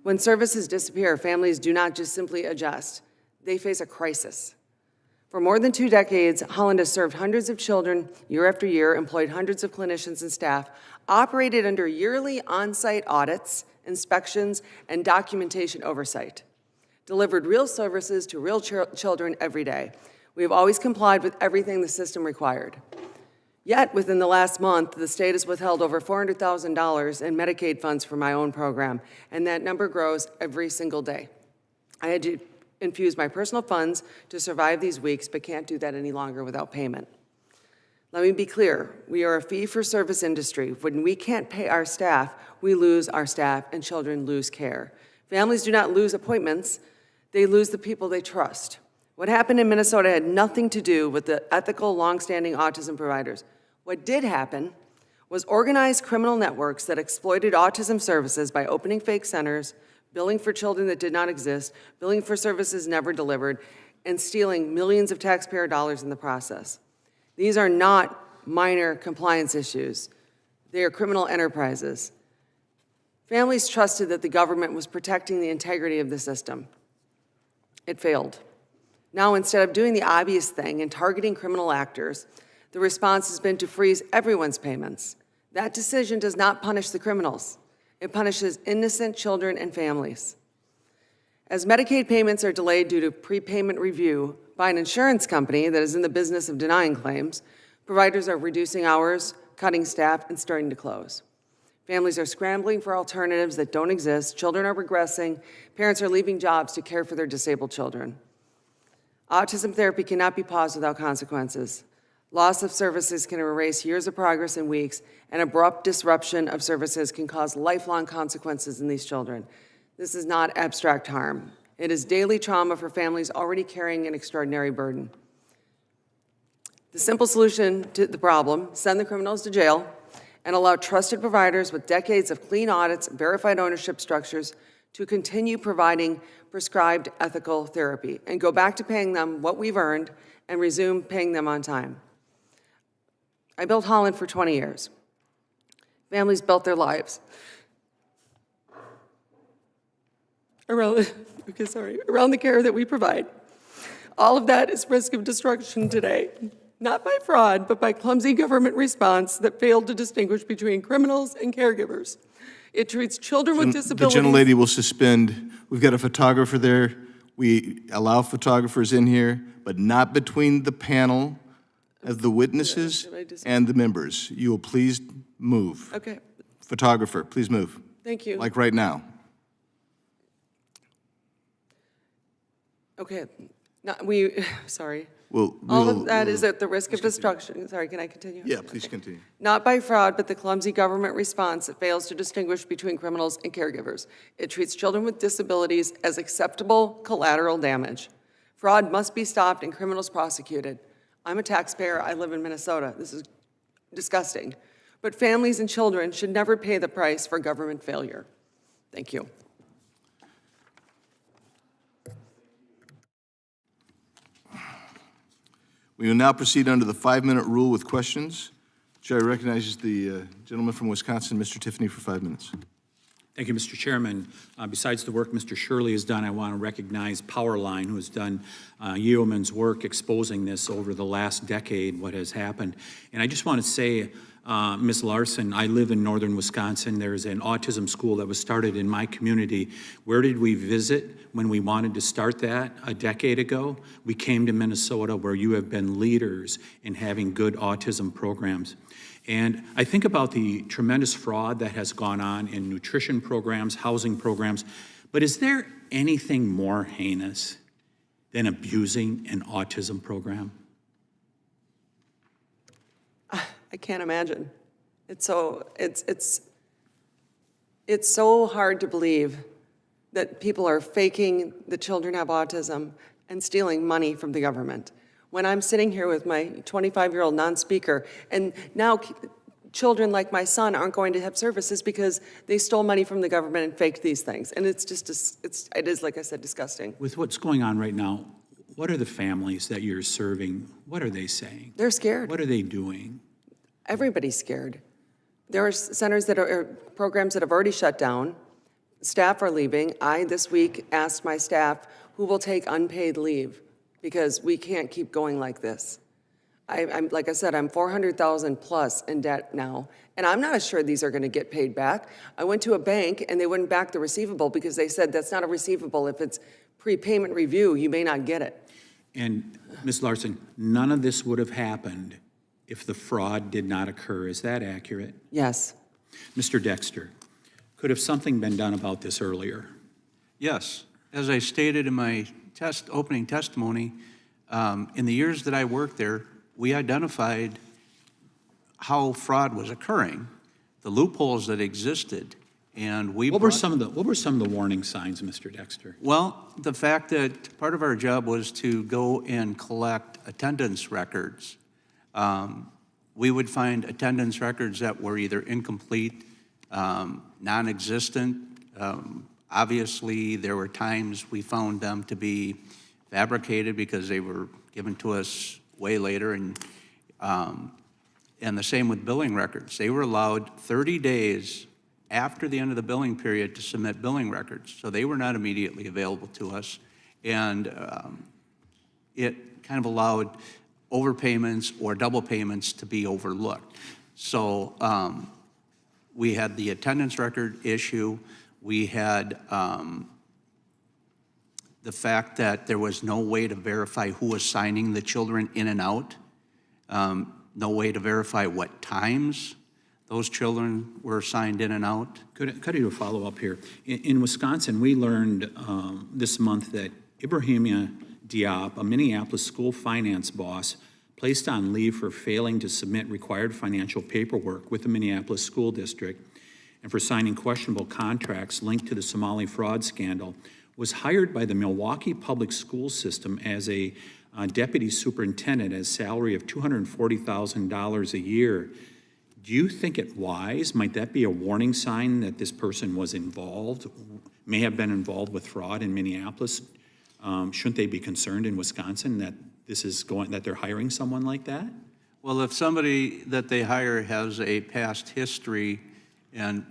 When services disappear, families do not just simply adjust, they face a crisis. For more than 2 decades, Holland has served hundreds of children year after year, employed hundreds of clinicians and staff, operated under yearly on-site audits, inspections, and documentation oversight, delivered real services to real children every day. We have always complied with everything the system required. Yet, within the last month, the state has withheld over $400,000 in Medicaid funds for my own program, and that number grows every single day. I had to infuse my personal funds to survive these weeks, but can't do that any longer without payment. Let me be clear, we are a fee-for-service industry. When we can't pay our staff, we lose our staff and children lose care. Families do not lose appointments, they lose the people they trust. What happened in Minnesota had nothing to do with the ethical, long-standing autism providers. What did happen was organized criminal networks that exploited autism services by opening fake centers, billing for children that did not exist, billing for services never delivered, and stealing millions of taxpayer dollars in the process. These are not minor compliance issues. They are criminal enterprises. Families trusted that the government was protecting the integrity of the system. It failed. Now, instead of doing the obvious thing and targeting criminal actors, the response has been to freeze everyone's payments. That decision does not punish the criminals. It punishes innocent children and families. As Medicaid payments are delayed due to prepayment review by an insurance company that is in the business of denying claims, providers are reducing hours, cutting staff, and starting to close. Families are scrambling for alternatives that don't exist, children are regressing, parents are leaving jobs to care for their disabled children. Autism therapy cannot be paused without consequences. Loss of services can erase years of progress in weeks, and abrupt disruption of services can cause lifelong consequences in these children. This is not abstract harm. It is daily trauma for families already carrying an extraordinary burden. The simple solution to the problem: send the criminals to jail and allow trusted providers with decades of clean audits, verified ownership structures to continue providing prescribed ethical therapy and go back to paying them what we've earned and resume paying them on time. I built Holland for 20 years. Families built their lives around the care that we provide. All of that is risk of destruction today, not by fraud, but by clumsy government response that failed to distinguish between criminals and caregivers. It treats children with disabilities.
The gentlelady will suspend. We've got a photographer there. We allow photographers in here, but not between the panel of the witnesses and the members. You will please move.
Okay.
Photographer, please move.
Thank you.
Like right now.
Okay. Sorry.
All
All of that is at the risk of destruction. Sorry, can I continue?
Yeah, please continue.
Not by fraud, but the clumsy government response that fails to distinguish between criminals and caregivers. It treats children with disabilities as acceptable collateral damage. Fraud must be stopped and criminals prosecuted. I'm a taxpayer. I live in Minnesota. This is disgusting. But families and children should never pay the price for government failure. Thank you.
We will now proceed under the 5-minute rule with questions. Chair recognizes the gentleman from Wisconsin, Mr. Tiffany, for 5 minutes.
Thank you, Mr. Chairman. Besides the work Mr. Shirley has done, I want to recognize Powerline, who has done yeoman's work exposing this over the last decade, what has happened. And I just want to say, Ms. Larson, I live in northern Wisconsin. There's an autism school that was started in my community. Where did we visit when we wanted to start that a decade ago? We came to Minnesota, where you have been leaders in having good autism programs. And I think about the tremendous fraud that has gone on in nutrition programs, housing programs, but is there anything more heinous than abusing an autism program?
I can't imagine. It's so hard to believe that people are faking the children have autism and stealing money from the government. When I'm sitting here with my 25-year-old non-speaker, and now children like my son aren't going to have services because they stole money from the government and faked these things. And it's just, it is, like I said, disgusting.
With what's going on right now, what are the families that you're serving, what are they saying?
They're scared.
What are they doing?
Everybody's scared. There are centers that are programs that have already shut down. Staff are leaving. I, this week, asked my staff who will take unpaid leave because we can't keep going like this. I'm like I said, I'm $400,000 plus in debt now, and I'm not assured these are going to get paid back. I went to a bank and they wouldn't back the receivable because they said that's not a receivable. If it's prepayment review, you may not get it.
And Ms. Larson, none of this would have happened if the fraud did not occur. Is that accurate?
Yes.
Mr. Dexter, could have something been done about this earlier?
Yes. As I stated in my opening testimony, in the years that I worked there, we identified how fraud was occurring, the loopholes that existed, and we
What were some of the warning signs, Mr. Dexter?
Well, the fact that part of our job was to go and collect attendance records. We would find attendance records that were either incomplete, non-existent. Obviously, there were times we found them to be fabricated because they were given to us way later, and the same with billing records. They were allowed 30 days after the end of the billing period to submit billing records, so they were not immediately available to us, and it kind of allowed overpayments or double payments to be overlooked. So we had the attendance record issue. We had the fact that there was no way to verify who was signing the children in and out, no way to verify what times those children were signed in and out.
Could I do a follow-up here? In Wisconsin, we learned this month that Ibrahima Diop, a Minneapolis school finance boss, placed on leave for failing to submit required financial paperwork with the Minneapolis School District and for signing questionable contracts linked to the Somali fraud scandal, was hired by the Milwaukee Public School System as a deputy superintendent at a salary of $240,000 a year. Do you think it wise? Might that be a warning sign that this person was involved, may have been involved with fraud in Minneapolis? Shouldn't they be concerned in Wisconsin that that they're hiring someone like that?
Well, if somebody that they hire has a past history and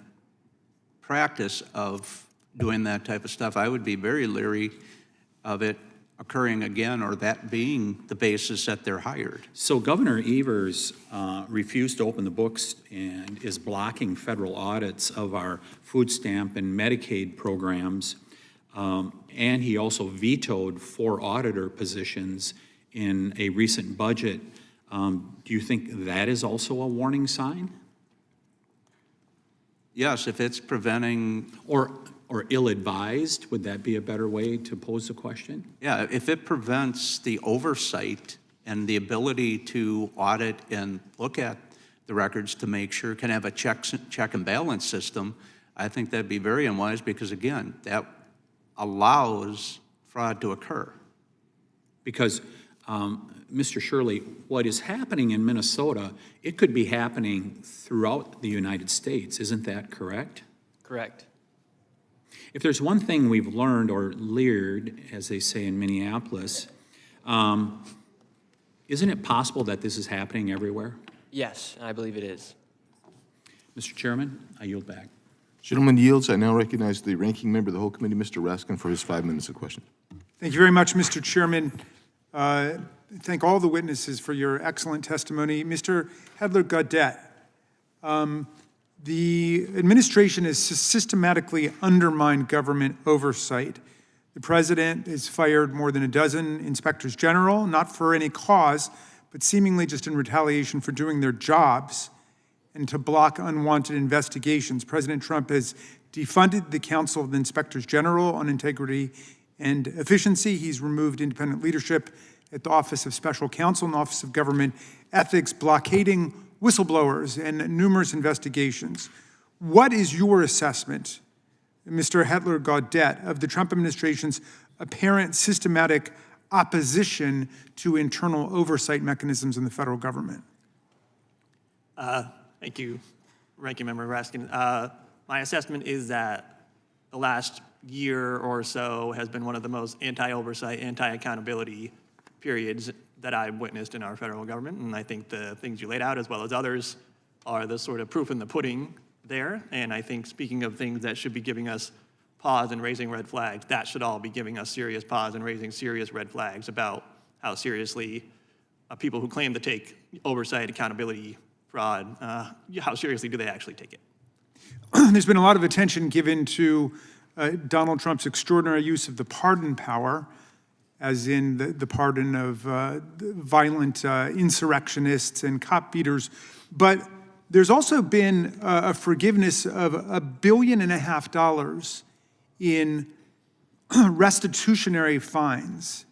practice of doing that type of stuff, I would be very leery of it occurring again or that being the basis that they're hired.
So Governor Evers refused to open the books and is blocking federal audits of our food stamp and Medicaid programs. And he also vetoed 4 auditor positions in a recent budget. Do you think that is also a warning sign?
Yes, if it's preventing...
Or ill-advised, would that be a better way to pose the question?
Yeah, if it prevents the oversight and the ability to audit and look at the records to make sure, can have a check and balance system, I think that'd be very unwise because, again, that allows fraud to occur.
Because, Mr. Shirley, what is happening in Minnesota, it could be happening throughout the United States. Isn't that correct?
Correct.
If there's one thing we've learned or leered, as they say in Minneapolis, isn't it possible that this is happening everywhere?
Yes, I believe it is.
Mr. Chairman, I yield back.
Gentleman yields. I now recognize the ranking member of the whole committee, Mr. Raskin, for his 5 minutes of question.
Thank you very much, Mr. Chairman. Thank all the witnesses for your excellent testimony. Mr. Hedler-Gaudet, The administration has systematically undermined government oversight. The president has fired more than a dozen inspectors general, not for any cause, but seemingly just in retaliation for doing their jobs and to block unwanted investigations. President Trump has defunded the Council of the Inspectors General on Integrity and Efficiency. He's removed independent leadership at the Office of Special Counsel and Office of Government Ethics, blockading whistleblowers and numerous investigations. What is your assessment, Mr. Hetler-Gaudet, of the Trump administration's apparent systematic opposition to internal oversight mechanisms in the federal government?
Thank you, Ranking Member Raskin. My assessment is that the last year or so has been one of the most anti-oversight, anti-accountability periods that I've witnessed in our federal government, and I think the things you laid out, as well as others, are the sort of proof in the pudding there. And I think, speaking of things that should be giving us pause and raising red flags, that should all be giving us serious pause and raising serious red flags about how seriously people who claim to take oversight, accountability, fraud, how seriously do they actually take it?
There's been a lot of attention given to Donald Trump's extraordinary use of the pardon power, as in the pardon of violent insurrectionists and cop beaters. But there's also been a forgiveness of $1.5 billion in restitutionary fines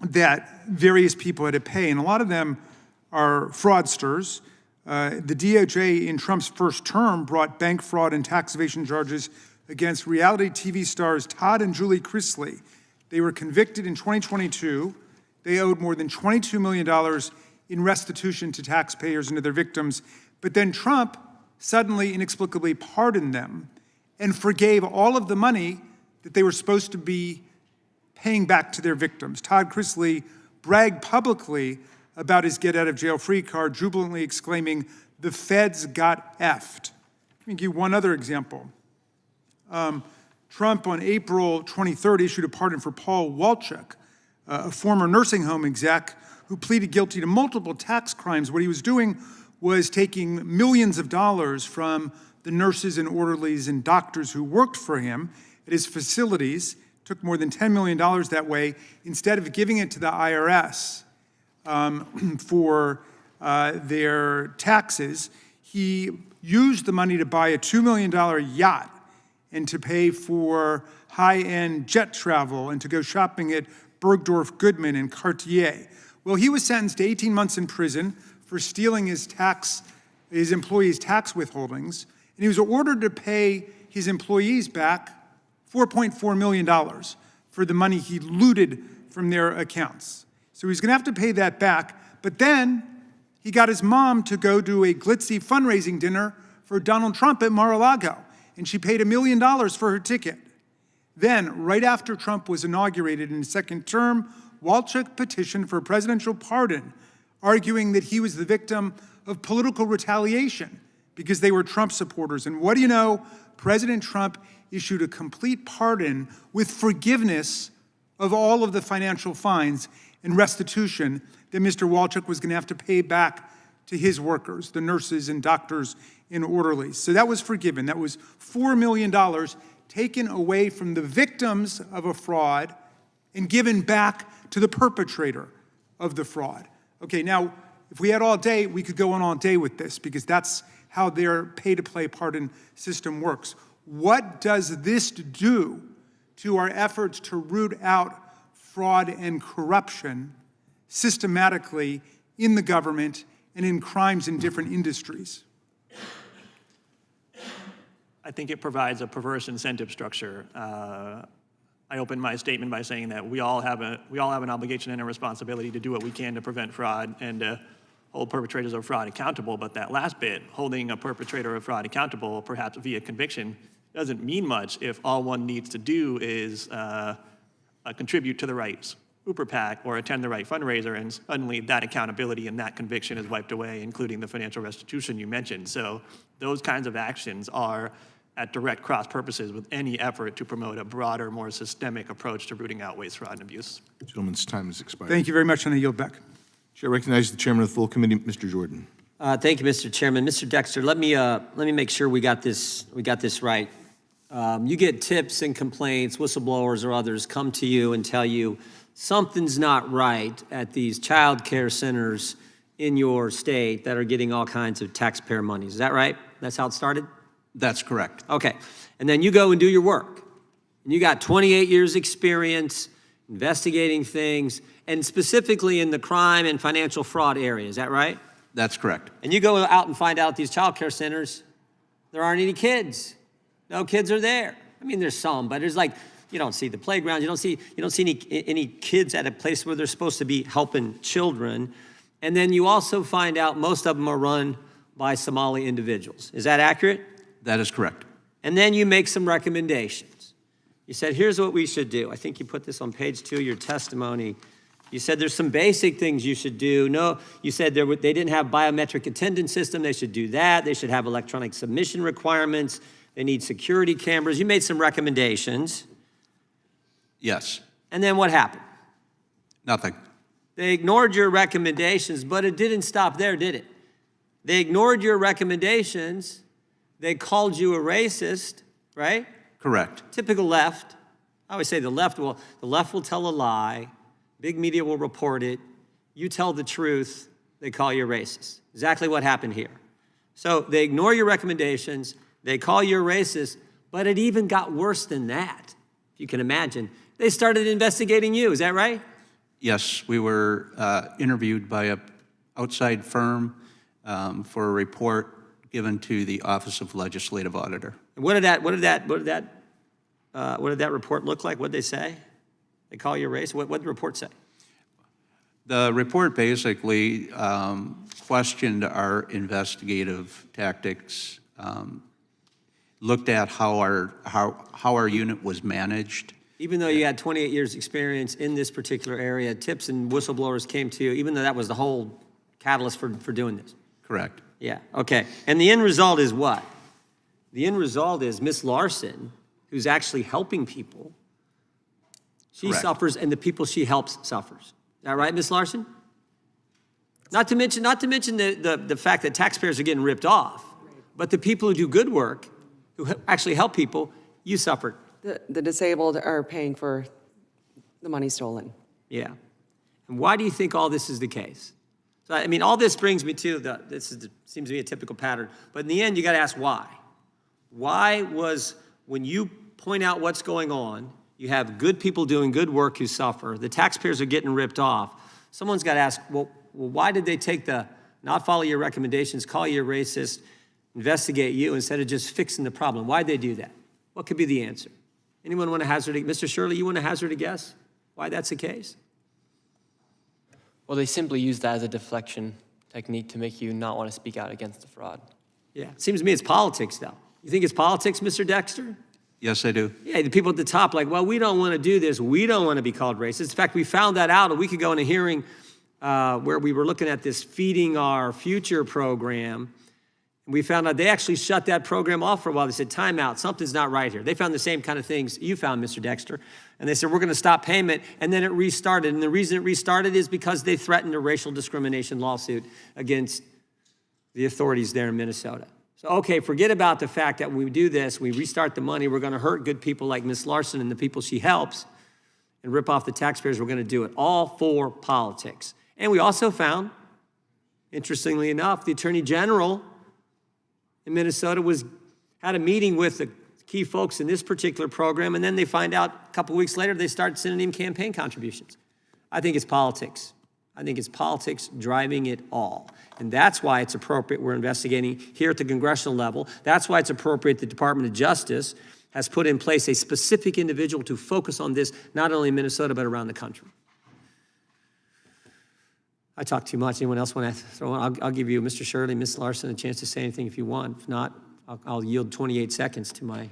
that various people had to pay. And a lot of them are fraudsters. The DOJ in Trump's first term brought bank fraud and tax evasion charges against reality TV stars Todd and Julie Chrisley. They were convicted in 2022. They owed more than $22 million in restitution to taxpayers and to their victims. But then Trump suddenly, inexplicably pardoned them and forgave all of the money that they were supposed to be paying back to their victims. Todd Chrisley bragged publicly about his get-out-of-jail-free card, jubilantly exclaiming, "The feds got effed." Let me give you one other example. Trump, on April 23rd, issued a pardon for Paul Walchuk, a former nursing home exec who pleaded guilty to multiple tax crimes. What he was doing was taking millions of dollars from the nurses and orderlies and doctors who worked for him at his facilities, took more than $10 million that way, instead of giving it to the IRS for their taxes. He used the money to buy a $2 million yacht and to pay for high-end jet travel and to go shopping at Bergdorf Goodman and Cartier. Well, he was sentenced to 18 months in prison for stealing his employees' tax withholdings, and he was ordered to pay his employees back $4.4 million for the money he looted from their accounts. So he's gonna have to pay that back, but then he got his mom to go to a glitzy fundraising dinner for Donald Trump at Mar-a-Lago, and she paid $1 million for her ticket. Then, right after Trump was inaugurated in his second term, Walchuk petitioned for a presidential pardon, arguing that he was the victim of political retaliation because they were Trump supporters. And what do you know? President Trump issued a complete pardon with forgiveness of all of the financial fines and restitution that Mr. Walchuk was going to have to pay back to his workers, the nurses and doctors and orderlies. So that was forgiven. That was $4 million taken away from the victims of a fraud and given back to the perpetrator of the fraud. Okay, now, if we had all day, we could go on all day with this because that's how their pay-to-play pardon system works. What does this do to our efforts to root out fraud and corruption systematically in the government and in crimes in different industries?
I think it provides a perverse incentive structure. I opened my statement by saying that we all have an obligation and a responsibility to do what we can to prevent fraud and to hold perpetrators of fraud accountable. But that last bit, holding a perpetrator of fraud accountable, perhaps via conviction, doesn't mean much if all one needs to do is contribute to the right Uber PAC or attend the right fundraiser, and suddenly that accountability and that conviction is wiped away, including the financial restitution you mentioned. So those kinds of actions are at direct cross purposes with any effort to promote a broader, more systemic approach to rooting out waste, fraud, and abuse.
Gentleman's time has expired.
Thank you very much, and I yield back.
Chair recognizes the chairman of the full committee, Mr. Jordan.
Thank you, Mr. Chairman. Mr. Dexter, let me make sure we got this right. You get tips and complaints, whistleblowers or others come to you and tell you something's not right at these child care centers in your state that are getting all kinds of taxpayer money. Is that right? That's how it started?
That's correct.
Okay. And then you go and do your work. And you got 28 years experience investigating things, and specifically in the crime and financial fraud area. Is that right?
That's correct.
And you go out and find out at these child care centers, there aren't any kids. No kids are there. I mean, there's some, but there's like, you don't see the playgrounds. You don't see any kids at a place where they're supposed to be helping children. And then you also find out most of them are run by Somali individuals. Is that accurate?
That is correct.
And then you make some recommendations. You said, here's what we should do. I think you put this on page 2 of your testimony. You said there's some basic things you should do. No, you said they didn't have biometric attendance system. They should do that. They should have electronic submission requirements. They need security cameras. You made some recommendations.
Yes.
And then what happened?
Nothing.
They ignored your recommendations, but it didn't stop there, did it? They ignored your recommendations. They called you a racist, right?
Correct.
Typical left. I always say the left will tell a lie. Big media will report it. You tell the truth, they call you a racist. Exactly what happened here. So they ignore your recommendations, they call you a racist, but it even got worse than that. If you can imagine. They started investigating you, is that right?
Yes, we were interviewed by an outside firm for a report given to the Office of Legislative Auditor.
And what did that report look like? What did they say? They call you a racist? What did the report say?
The report basically questioned our investigative tactics, looked at how our unit was managed.
Even though you had 28 years experience in this particular area, tips and whistleblowers came to you, even though that was the whole catalyst for doing this.
Correct.
Yeah, okay. And the end result is what? The end result is Miss Larson, who's actually helping people, she
Correct.
suffers and the people she helps suffers. Is that right, Miss Larson? Not to mention the fact that taxpayers are getting ripped off, but the people who do good work, who actually help people, you suffered.
The disabled are paying for the money stolen.
Yeah. And why do you think all this is the case? So, I mean, all this brings me to seems to be a typical pattern, but in the end, you got to ask why. Why was, when you point out what's going on, you have good people doing good work who suffer, the taxpayers are getting ripped off, someone's got to ask, well, why did they take not follow your recommendations, call you a racist, investigate you instead of just fixing the problem? Why'd they do that? What could be the answer? Anyone want to hazard a, Mr. Shirley, you want to hazard a guess why that's the case?
Well, they simply use that as a deflection technique to make you not want to speak out against the fraud.
Yeah, it seems to me it's politics, though. You think it's politics, Mr. Dexter?
Yes, I do.
Yeah, the people at the top like, well, we don't want to do this. We don't want to be called racist. In fact, we found that out a week ago in a hearing where we were looking at this Feeding Our Future program. And we found out they actually shut that program off for a while. They said, time out, something's not right here. They found the same kind of things you found, Mr. Dexter. And they said, we're going to stop payment. And then it restarted. And the reason it restarted is because they threatened a racial discrimination lawsuit against the authorities there in Minnesota. So, okay, forget about the fact that when we do this, we restart the money, we're going to hurt good people like Ms. Larson and the people she helps and rip off the taxpayers. We're going to do it all for politics. And we also found, interestingly enough, the Attorney General in Minnesota had a meeting with the key folks in this particular program, and then they find out a couple weeks later they start sending him campaign contributions. I think it's politics. I think it's politics driving it all. And that's why it's appropriate we're investigating here at the congressional level. That's why it's appropriate the Department of Justice has put in place a specific individual to focus on this, not only in Minnesota, but around the country. I talk too much. Anyone else want to throw in? I'll give you, Mr. Shirley, Ms. Larson, a chance to say anything if you want. If not, I'll yield 28 seconds to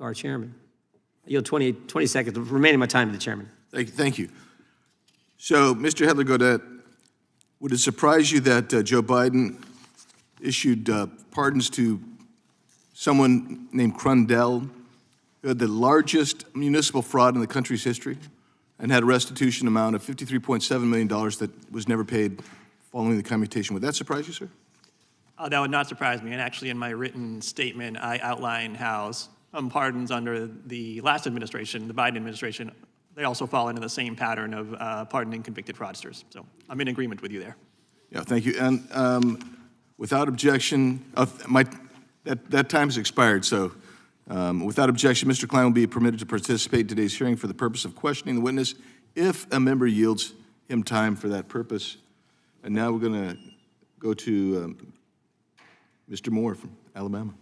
our chairman. I yield 20 seconds, remaining my time to the chairman.
Thank you. So, Mr. Hedler-Godet, would it surprise you that Joe Biden issued pardons to someone named Crundell, who had the largest municipal fraud in the country's history and had a restitution amount of $53.7 million that was never paid following the commutation? Would that surprise you, sir?
That would not surprise me, and actually in my written statement, I outline how some pardons under the last administration, the Biden administration, they also fall into the same pattern of pardoning convicted fraudsters. So I'm in agreement with you there.
Yeah, thank you. And without objection, that time's expired, so without objection, Mr. Klein will be permitted to participate in today's hearing for the purpose of questioning the witness if a member yields him time for that purpose. And now we're going to go to Mr. Moore from Alabama.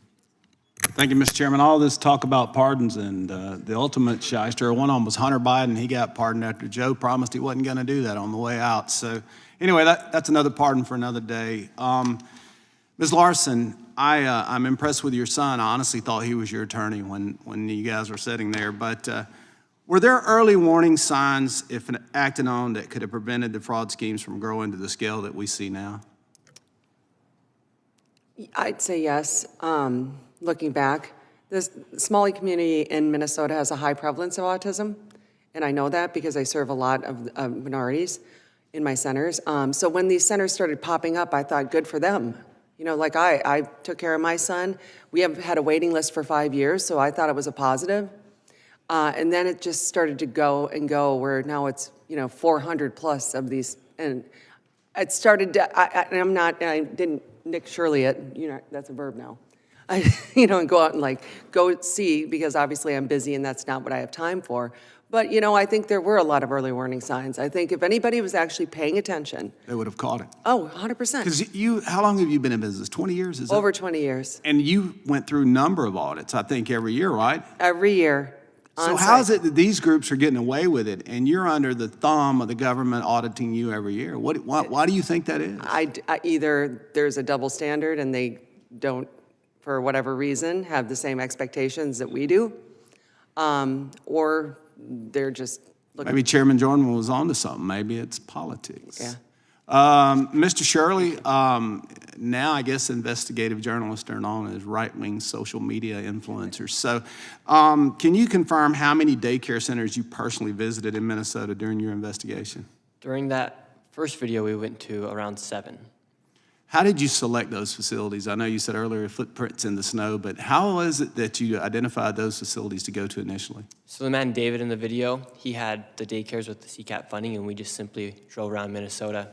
Thank you, Mr. Chairman. All this talk about pardons and the ultimate shyster, one of them was Hunter Biden. He got pardoned after Joe promised he wasn't going to do that on the way out. So anyway, that's another pardon for another day. Ms. Larson, I'm impressed with your son. I honestly thought he was your attorney when you guys were sitting there. But were there early warning signs, if acted on, that could have prevented the fraud schemes from growing to the scale that we see now?
I'd say yes. Looking back, the Somali community in Minnesota has a high prevalence of autism, and I know that because I serve a lot of minorities in my centers. So when these centers started popping up, I thought, good for them. You know, like I took care of my son. We have had a waiting list for 5 years, so I thought it was a positive. And then it just started to go and go, where now it's 400 plus of these, and it started. I didn't Nick Shirley it. That's a verb now. And go out and go see, because obviously I'm busy and that's not what I have time for. But, I think there were a lot of early warning signs. I think if anybody was actually paying attention.
They would have caught it.
Oh, 100%.
Because how long have you been in business? 20 years, is it?
Over 20 years.
And you went through a number of audits, I think, every year, right?
Every year.
So how is it that these groups are getting away with it and you're under the thumb of the government auditing you every year? Why do you think that is?
Either there's a double standard and they don't, for whatever reason, have the same expectations that we do, or they're just looking.
Maybe Chairman Jordan was onto something. Maybe it's politics.
Yeah.
Mr. Shirley, now I guess investigative journalists are known as right-wing social media influencers. So can you confirm how many daycare centers you personally visited in Minnesota during your investigation?
During that first video, we went to around 7.
How did you select those facilities? I know you said earlier footprints in the snow, but how was it that you identified those facilities to go to initially?
So the man David in the video, he had the daycares with the CCAP funding, and we just simply drove around Minnesota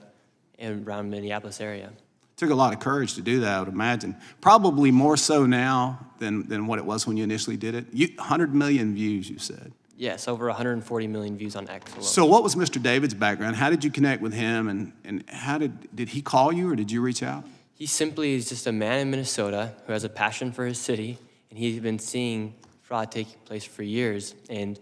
and around Minneapolis area.
Took a lot of courage to do that, I would imagine. Probably more so now than what it was when you initially did it. 100 million views, you said.
Yes, over 140 million views on X alone.
So what was Mr. David's background? How did you connect with him, and how did he call you, or did you reach out?
He simply is just a man in Minnesota who has a passion for his city, and he's been seeing fraud taking place for years. And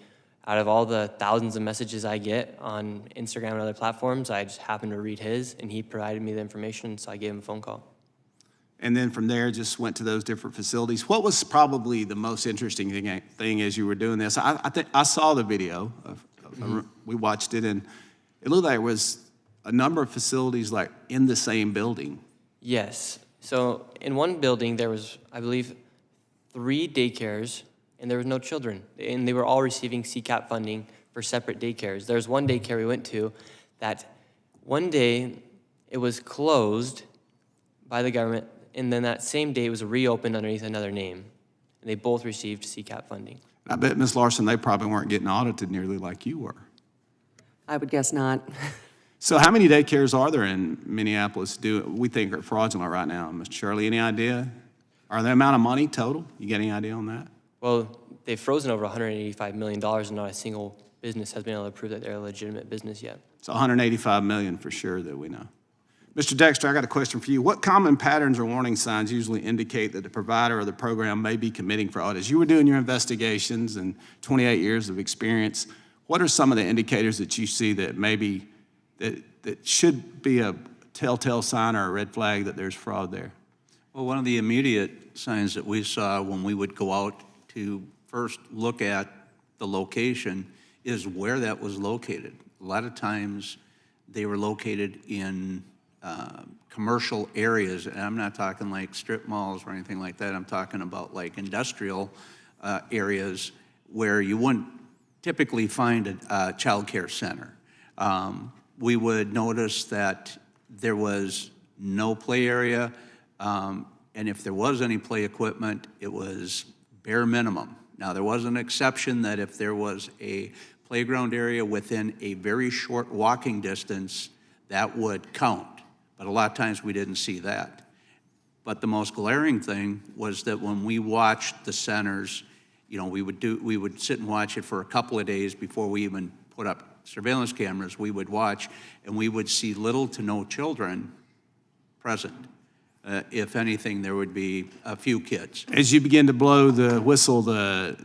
out of all the thousands of messages I get on Instagram and other platforms, I just happened to read his, and he provided me the information, so I gave him a phone call.
And then from there, just went to those different facilities. What was probably the most interesting thing as you were doing this? I think I saw the video. We watched it, and it looked like there was a number of facilities in the same building.
Yes. So in one building, there was, I believe, 3 daycares, and there was no children. And they were all receiving CCAP funding for separate daycares. There was one daycare we went to that one day it was closed by the government, and then that same day it was reopened underneath another name. And they both received CCAP funding.
I bet, Ms. Larson, they probably weren't getting audited nearly like you were.
I would guess not.
So how many daycares are there in Minneapolis we think are fraudulent right now? Mr. Shirley, any idea? Or the amount of money total? You got any idea on that?
Well, they've frozen over $185 million, and not a single business has been able to prove that they're a legitimate business yet.
It's $185 million for sure that we know. Mr. Dexter, I got a question for you. What common patterns or warning signs usually indicate that the provider or the program may be committing fraud? As you were doing your investigations and 28 years of experience, what are some of the indicators that you see that maybe that should be a telltale sign or a red flag that there's fraud there?
Well, one of the immediate signs that we saw when we would go out to first look at the location is where that was located. A lot of times they were located in commercial areas, and I'm not talking like strip malls or anything like that. I'm talking about like industrial areas where you wouldn't typically find a child care center. We would notice that there was no play area. And if there was any play equipment, it was bare minimum. Now, there was an exception that if there was a playground area within a very short walking distance, that would count. But a lot of times we didn't see that. But the most glaring thing was that when we watched the centers, you know, we would sit and watch it for a couple of days before we even put up surveillance cameras. We would watch, and we would see little to no children present. If anything, there would be a few kids.
As you begin to blow the whistle, the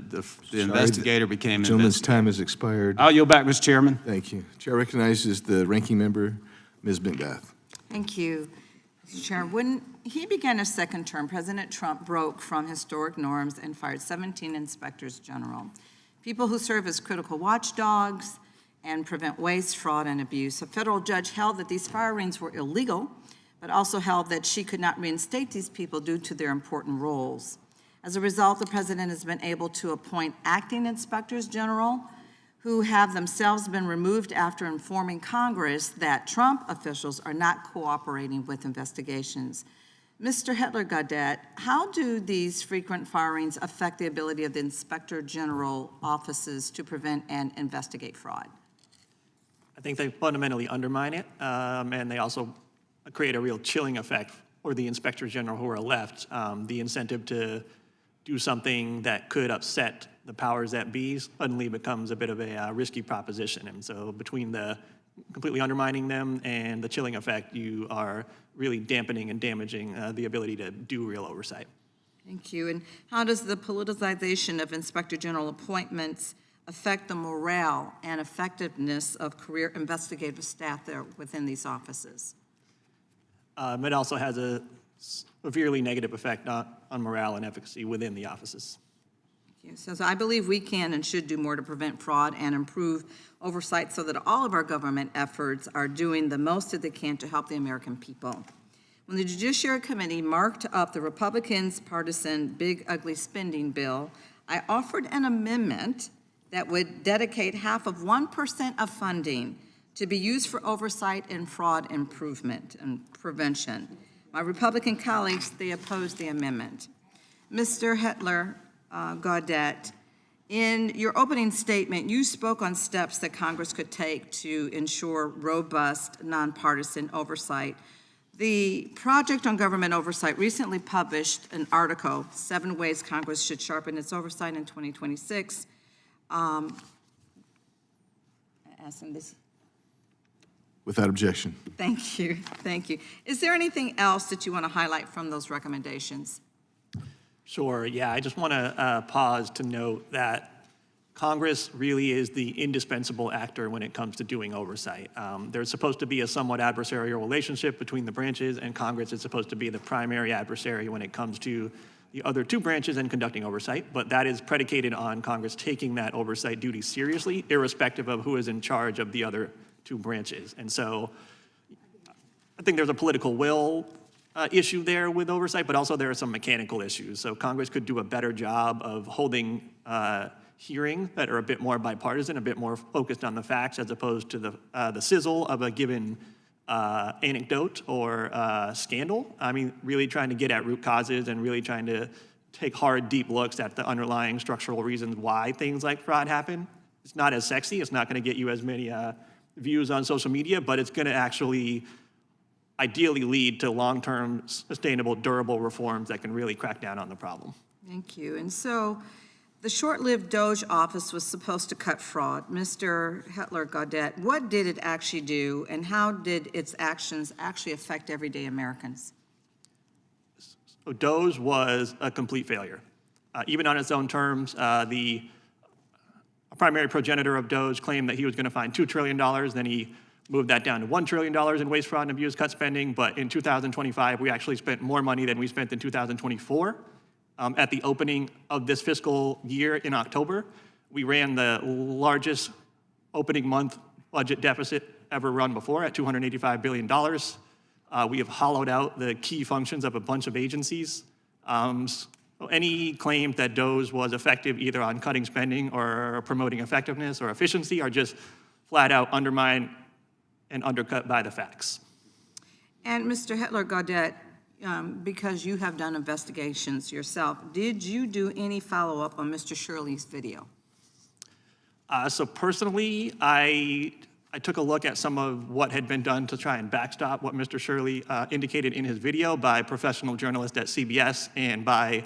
investigator became
Gentleman's
investigator.
time has expired.
I'll yield back, Mr. Chairman.
Thank you. Chair recognizes the ranking member, Ms. McBath.
Thank you, Mr. Chair. When he began his second term, President Trump broke from historic norms and fired 17 inspectors general, people who serve as critical watchdogs and prevent waste, fraud, and abuse. A federal judge held that these firings were illegal, but also held that she could not reinstate these people due to their important roles. As a result, the president has been able to appoint acting inspectors general who have themselves been removed after informing Congress that Trump officials are not cooperating with investigations. Mr. Hetler-Gaudet, how do these frequent firings affect the ability of the inspector general offices to prevent and investigate fraud?
I think they fundamentally undermine it, and they also create a real chilling effect for the inspectors general who are left. The incentive to do something that could upset the powers that be suddenly becomes a bit of a risky proposition. And so between the completely undermining them and the chilling effect, you are really dampening and damaging the ability to do real oversight.
Thank you. And how does the politicization of inspector general appointments affect the morale and effectiveness of career investigative staff there within these offices?
It also has a severely negative effect on morale and efficacy within the offices.
So I believe we can and should do more to prevent fraud and improve oversight so that all of our government efforts are doing the most that they can to help the American people. When the Judiciary Committee marked up the Republicans' partisan big ugly spending bill, I offered an amendment that would dedicate half of 1% of funding to be used for oversight and fraud improvement and prevention. My Republican colleagues, they opposed the amendment. Mr. Hetler-Gaudet, in your opening statement, you spoke on steps that Congress could take to ensure robust, nonpartisan oversight. The Project on Government Oversight recently published an article, 7 Ways Congress Should Sharpen Its Oversight in 2026.
Without objection.
Thank you, thank you. Is there anything else that you want to highlight from those recommendations?
Sure, yeah, I just want to pause to note that Congress really is the indispensable actor when it comes to doing oversight. There's supposed to be a somewhat adversarial relationship between the branches, and Congress is supposed to be the primary adversary when it comes to the other 2 branches and conducting oversight, but that is predicated on Congress taking that oversight duty seriously, irrespective of who is in charge of the other 2 branches. And so I think there's a political will issue there with oversight, but also there are some mechanical issues. So Congress could do a better job of holding hearings that are a bit more bipartisan, a bit more focused on the facts, as opposed to the sizzle of a given anecdote or scandal. I mean, really trying to get at root causes and really trying to take hard, deep looks at the underlying structural reasons why things like fraud happen. It's not as sexy. It's not going to get you as many views on social media, but it's going to actually ideally lead to long-term, sustainable, durable reforms that can really crack down on the problem.
Thank you. And so the short-lived DOJ office was supposed to cut fraud. Mr. Hetler-Gaudet, what did it actually do, and how did its actions actually affect everyday Americans?
So DOJ was a complete failure. Even on its own terms, the primary progenitor of DOJ claimed that he was going to find $2 trillion, then he moved that down to $1 trillion in waste, fraud, and abuse, cut spending, but in 2025, we actually spent more money than we spent in 2024. At the opening of this fiscal year in October, we ran the largest opening month budget deficit ever run before at $285 billion. We have hollowed out the key functions of a bunch of agencies. So any claim that DOJ was effective either on cutting spending or promoting effectiveness or efficiency are just flat out undermined and undercut by the facts.
And Mr. Hetler-Gaudet, because you have done investigations yourself, did you do any follow-up on Mr. Shirley's video?
So personally, I took a look at some of what had been done to try and backstop what Mr. Shirley indicated in his video by professional journalists at CBS and by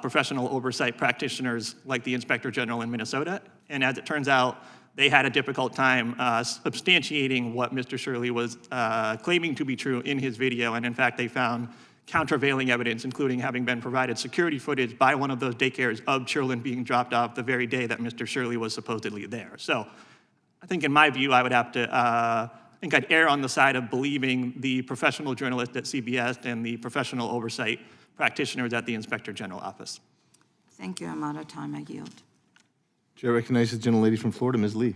professional oversight practitioners like the Inspector General in Minnesota. And as it turns out, they had a difficult time substantiating what Mr. Shirley was claiming to be true in his video. And in fact, they found countervailing evidence, including having been provided security footage by one of those daycares of children being dropped off the very day that Mr. Shirley was supposedly there. So I think in my view, I would have to, I think I'd err on the side of believing the professional journalist at CBS and the professional oversight practitioners at the Inspector General office.
Thank you. I'm out of time. I yield.
Chair recognizes the gentlelady from Florida, Ms. Lee.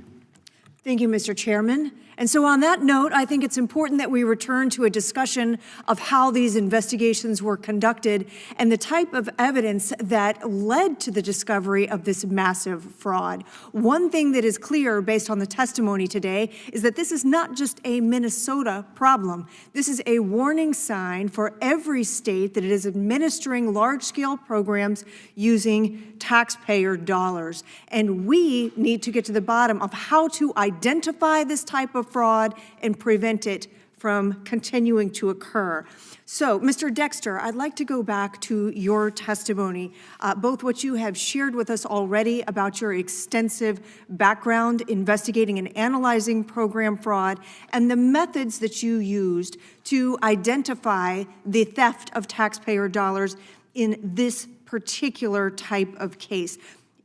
Thank you, Mr. Chairman. And so on that note, I think it's important that we return to a discussion of how these investigations were conducted and the type of evidence that led to the discovery of this massive fraud. One thing that is clear based on the testimony today is that this is not just a Minnesota problem. This is a warning sign for every state that it is administering large-scale programs using taxpayer dollars. And we need to get to the bottom of how to identify this type of fraud and prevent it from continuing to occur. So, Mr. Dexter, I'd like to go back to your testimony, both what you have shared with us already about your extensive background investigating and analyzing program fraud, and the methods that you used to identify the theft of taxpayer dollars in this particular type of case.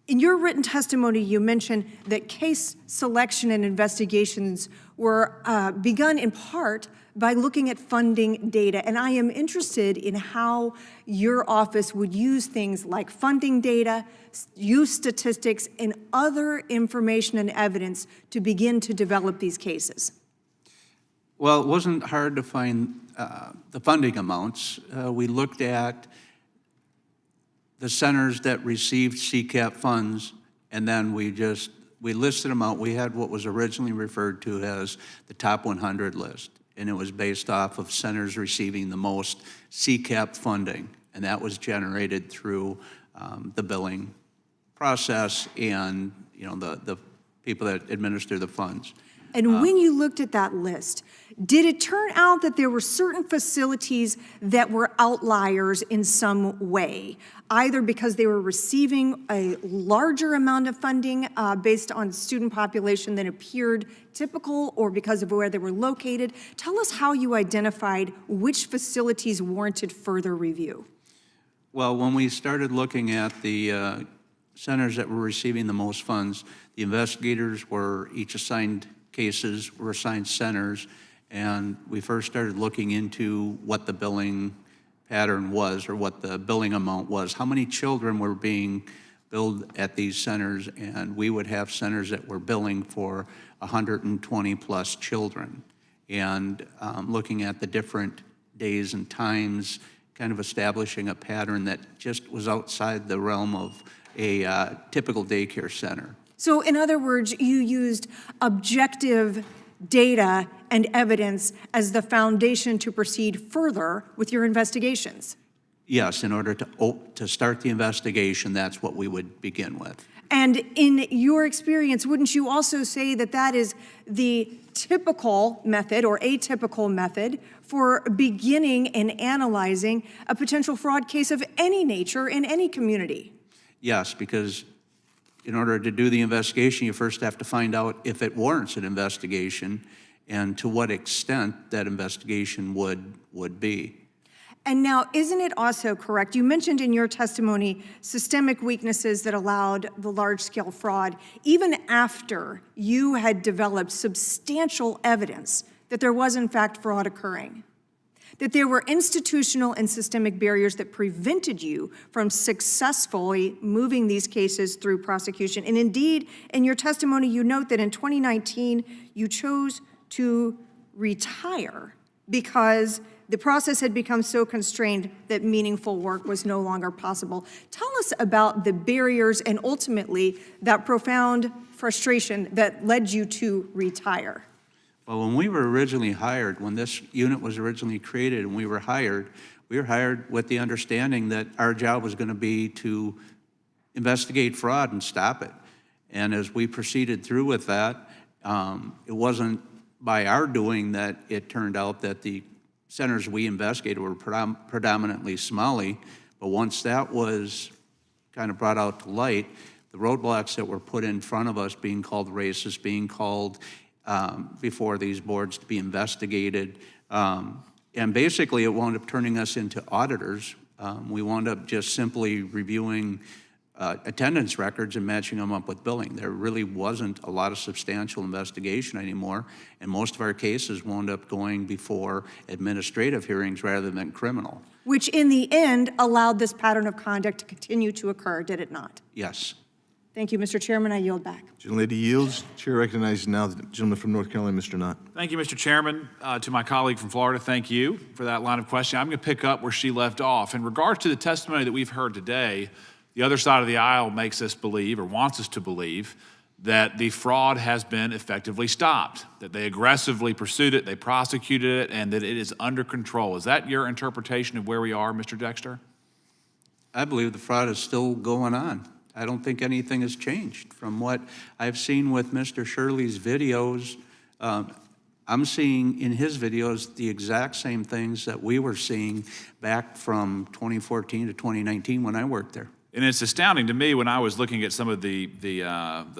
In your written testimony, you mentioned that case selection and investigations were begun in part by looking at funding data. And I am interested in how your office would use things like funding data, use statistics, and other information and evidence to begin to develop these cases.
Well, it wasn't hard to find the funding amounts. We looked at the centers that received CCAP funds, and then we listed them out. We had what was originally referred to as the top 100 list, and it was based off of centers receiving the most CCAP funding, and that was generated through the billing process and the people that administer the funds.
And when you looked at that list, did it turn out that there were certain facilities that were outliers in some way, either because they were receiving a larger amount of funding based on student population than appeared typical, or because of where they were located? Tell us how you identified which facilities warranted further review.
Well, when we started looking at the centers that were receiving the most funds, the investigators were each assigned cases, were assigned centers, and we first started looking into what the billing pattern was, or what the billing amount was, how many children were being billed at these centers, and we would have centers that were billing for 120 plus children, and looking at the different days and times, kind of establishing a pattern that just was outside the realm of a typical daycare center.
So in other words, you used objective data and evidence as the foundation to proceed further with your investigations.
Yes, in order to start the investigation, that's what we would begin with.
And in your experience, wouldn't you also say that that is the typical method or atypical method for beginning and analyzing a potential fraud case of any nature in any community?
Yes, because in order to do the investigation, you first have to find out if it warrants an investigation and to what extent that investigation would be.
And now, isn't it also correct, you mentioned in your testimony systemic weaknesses that allowed the large-scale fraud, even after you had developed substantial evidence that there was in fact fraud occurring, that there were institutional and systemic barriers that prevented you from successfully moving these cases through prosecution. And indeed, in your testimony, you note that in 2019, you chose to retire because the process had become so constrained that meaningful work was no longer possible. Tell us about the barriers and ultimately that profound frustration that led you to retire.
Well, when we were originally hired, when this unit was originally created and we were hired, We were hired with the understanding that our job was going to be to investigate fraud and stop it. And as we proceeded through with that, it wasn't by our doing that it turned out that the centers we investigated were predominantly Somali. But once that was kind of brought out to light, the roadblocks that were put in front of us, being called racist, being called before these boards to be investigated, and basically it wound up turning us into auditors. We wound up just simply reviewing attendance records and matching them up with billing. There really wasn't a lot of substantial investigation anymore, and most of our cases wound up going before administrative hearings rather than criminal.
Which in the end allowed this pattern of conduct to continue to occur, did it not?
Yes.
Thank you, Mr. Chairman. I yield back.
Gentlelady yields. Chair recognizes now the gentleman from North Carolina, Mr. Knott.
Thank you, Mr. Chairman. To my colleague from Florida, thank you for that line of questioning. I'm going to pick up where she left off. In regards to the testimony that we've heard today, the other side of the aisle makes us believe, or wants us to believe, that the fraud has been effectively stopped, that they aggressively pursued it, they prosecuted it, and that it is under control. Is that your interpretation of where we are, Mr. Dexter?
I believe the fraud is still going on. I don't think anything has changed. From what I've seen with Mr. Shirley's videos, I'm seeing in his videos the exact same things that we were seeing back from 2014 to 2019 when I worked there.
And it's astounding to me when I was looking at some of the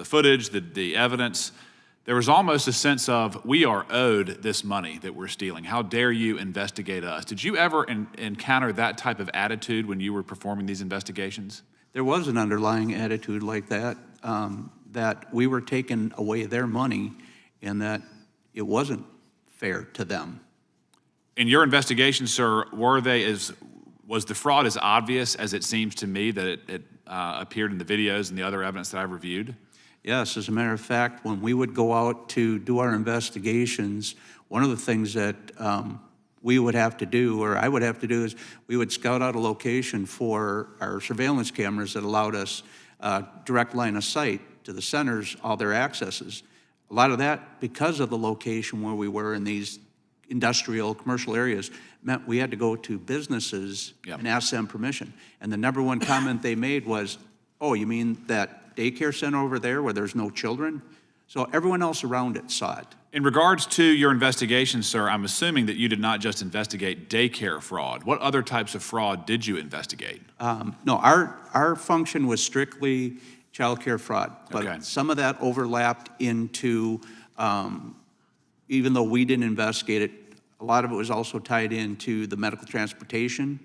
footage, the evidence, there was almost a sense of, we are owed this money that we're stealing. How dare you investigate us? Did you ever encounter that type of attitude when you were performing these investigations?
There was an underlying attitude like that, that we were taking away their money and that it wasn't fair to them.
In your investigation, sir, was the fraud as obvious as it seems to me that it appeared in the videos and the other evidence that I've reviewed?
Yes, as a matter of fact, when we would go out to do our investigations, one of the things that we would have to do, or I would have to do, is we would scout out a location for our surveillance cameras that allowed us direct line of sight to the centers, all their accesses. A lot of that, because of the location where we were in these industrial, commercial areas, meant we had to go to businesses and ask them permission. And the number one comment they made was, oh, you mean that daycare center over there where there's no children? So everyone else around it saw it.
In regards to your investigation, sir, I'm assuming that you did not just investigate daycare fraud. What other types of fraud did you investigate?
No, our function was strictly child care fraud, but some of that overlapped into, even though we didn't investigate it, a lot of it was also tied into the medical transportation.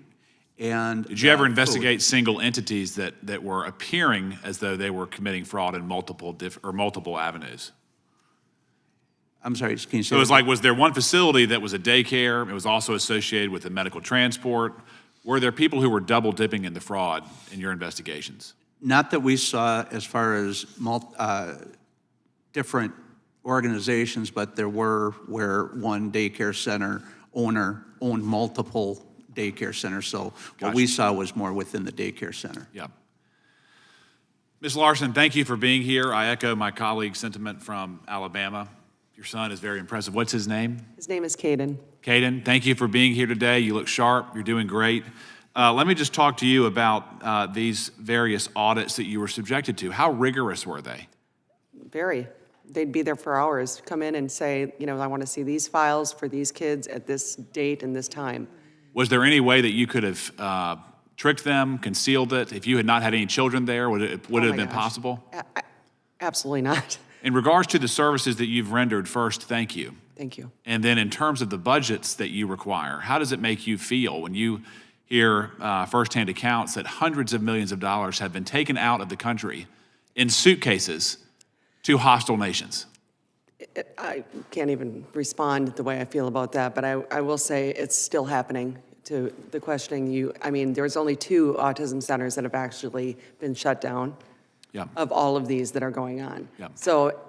And
did you ever investigate single entities that were appearing as though they were committing fraud in multiple avenues?
I'm sorry, can you say
So it was like, was there one facility that was a daycare? It was also associated with the medical transport. Were there people who were double dipping in the fraud in your investigations?
Not that we saw as far as different organizations, but there were where one daycare center owner owned multiple daycare centers. So what we saw was more within the daycare center.
Yeah. Ms. Larson, thank you for being here. I echo my colleague's sentiment from Alabama. Your son is very impressive. What's his name?
His name is Caden.
Caden, thank you for being here today. You look sharp. You're doing great. Let me just talk to you about these various audits that you were subjected to. How rigorous were they?
Very. They'd be there for hours, come in and say, you know, I want to see these files for these kids at this date and this time.
Was there any way that you could have tricked them, concealed it? If you had not had any children there, would it have been possible?
Absolutely not.
In regards to the services that you've rendered, first, thank you.
Thank you.
And then in terms of the budgets that you require, how does it make you feel when you hear firsthand accounts that hundreds of millions of dollars have been taken out of the country in suitcases to hostile nations?
I can't even respond the way I feel about that, but I will say it's still happening. To the questioning I mean, there's only 2 autism centers that have actually been shut down of all of these that are going on. So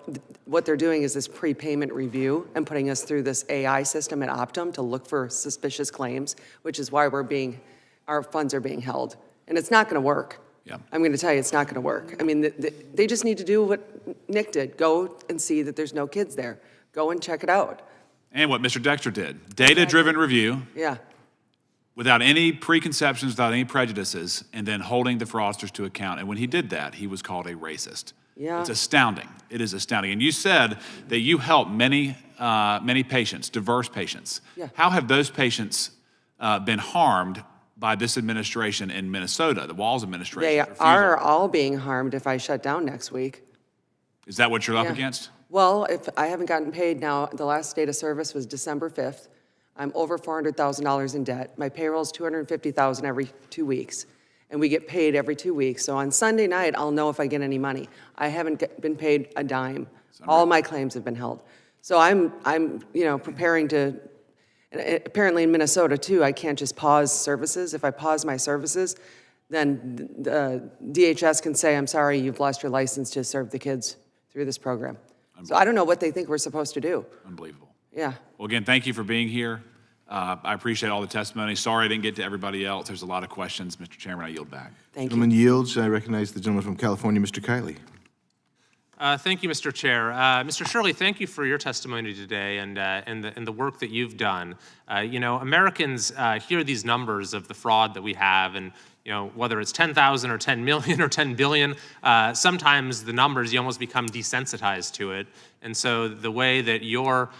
what they're doing is this prepayment review and putting us through this AI system at Optum to look for suspicious claims, which is why our funds are being held. And it's not going to work. I'm going to tell you, it's not going to work. I mean, they just need to do what Nick did. Go and see that there's no kids there. Go and check it out.
And what Mr. Dexter did. Data-driven review.
Yeah.
without any preconceptions, without any prejudices, and then holding the fraudsters to account. And when he did that, he was called a racist.
Yeah.
It's astounding. It is astounding. And you said that you help many patients, diverse patients.
Yeah.
How have those patients been harmed by this administration in Minnesota, the Walz administration?
They
refusal?
are all being harmed if I shut down next week.
Is that what you're up
Yeah.
against?
Well, if I haven't gotten paid now, the last date of service was December 5th. I'm over $400,000 in debt. My payroll is $250,000 every 2 weeks, and we get paid every 2 weeks. So on Sunday night, I'll know if I get any money. I haven't been paid a dime. All my claims have been held. So I'm preparing to. And apparently in Minnesota too, I can't just pause services. If I pause my services, then the DHS can say, "I'm sorry, you've lost your license to serve the kids through this program." So I don't know what they think we're supposed to do.
Unbelievable.
Yeah.
Well, again, thank you for being here. I appreciate all the testimony. Sorry I didn't get to everybody else. There's a lot of questions. Mr. Chairman, I yield back.
Thank you.
Gentleman yields. I recognize the gentleman from California, Mr. Kiley.
Thank you, Mr. Chair. Mr. Shirley, thank you for your testimony today and the work that you've done. Americans hear these numbers of the fraud that we have, and whether it's 10,000 or 10 million or 10 billion, sometimes the numbers, you almost become desensitized to it. And so the way that your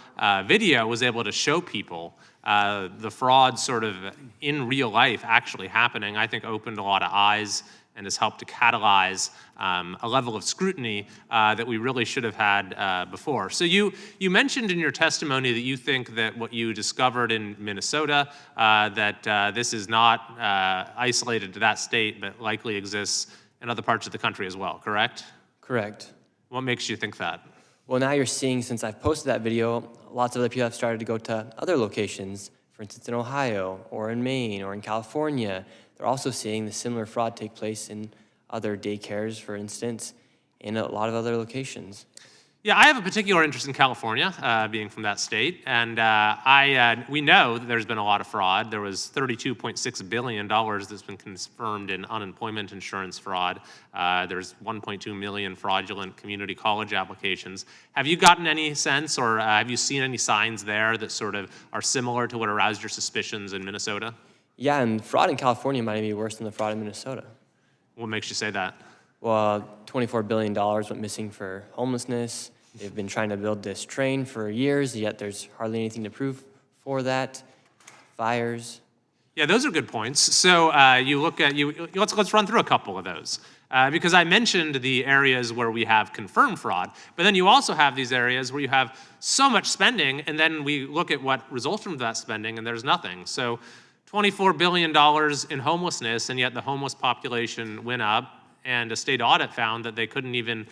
video was able to show people the fraud sort of in real life actually happening, I think opened a lot of eyes and has helped to catalyze a level of scrutiny that we really should have had before. So you mentioned in your testimony that you think that what you discovered in Minnesota, that this is not isolated to that state, but likely exists in other parts of the country as well, correct?
Correct.
What makes you think that?
Well, now you're seeing, since I've posted that video, lots of other people have started to go to other locations, for instance, in Ohio or in Maine or in California. They're also seeing the similar fraud take place in other daycares, for instance, in a lot of other locations.
Yeah, I have a particular interest in California, being from that state, and we know that there's been a lot of fraud. There was $32.6 billion that's been confirmed in unemployment insurance fraud. There's 1.2 million fraudulent community college applications. Have you gotten any sense, or have you seen any signs there that sort of are similar to what aroused your suspicions in Minnesota?
Yeah, and fraud in California might be worse than the fraud in Minnesota.
What makes you say that?
Well, $24 billion went missing for homelessness. They've been trying to build this train for years, yet there's hardly anything to prove for that. Fires.
Yeah, those are good points. So you look at let's run through a couple of those. Because I mentioned the areas where we have confirmed fraud, but then you also have these areas where you have so much spending, and then we look at what results from that spending, and there's nothing. So $24 billion in homelessness, and yet the homeless population went up, and a state audit found that they couldn't even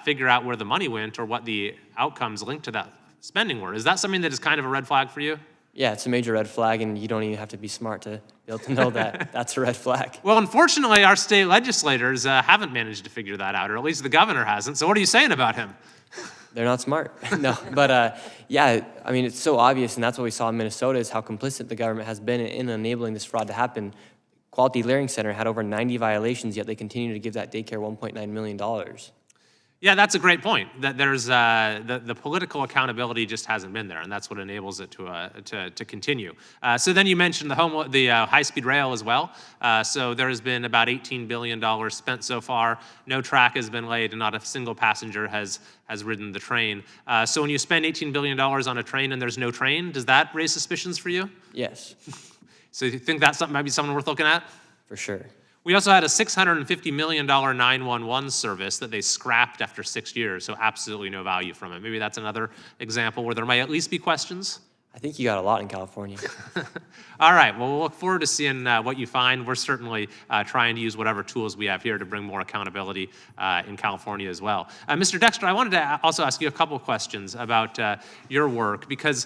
figure out where the money went or what the outcomes linked to that spending were. Is that something that is kind of a red flag for you?
Yeah, it's a major red flag, and you don't even have to be smart to be able to know that that's a red flag.
Well, unfortunately, our state legislators haven't managed to figure that out, or at least the governor hasn't. So what are you saying about him?
They're not smart. No, but yeah, I mean, it's so obvious, and that's what we saw in Minnesota is how complicit the government has been in enabling this fraud to happen. Quality Learning Center had over 90 violations, yet they continue to give that daycare $1.9 million.
Yeah, that's a great point. That there's the political accountability just hasn't been there, and that's what enables it to continue. So then you mentioned the high-speed rail as well. So there has been about $18 billion spent so far. No track has been laid, and not a single passenger has ridden the train. So when you spend $18 billion on a train and there's no train, does that raise suspicions for you?
Yes.
So you think that might be something worth looking at?
For sure.
We also had a $650 million 911 service that they scrapped after 6 years, so absolutely no value from it. Maybe that's another example where there might at least be questions.
I think you got a lot in California.
All right, well, we'll look forward to seeing what you find. We're certainly trying to use whatever tools we have here to bring more accountability in California as well. Mr. Dexter, I wanted to also ask you a couple of questions about your work, because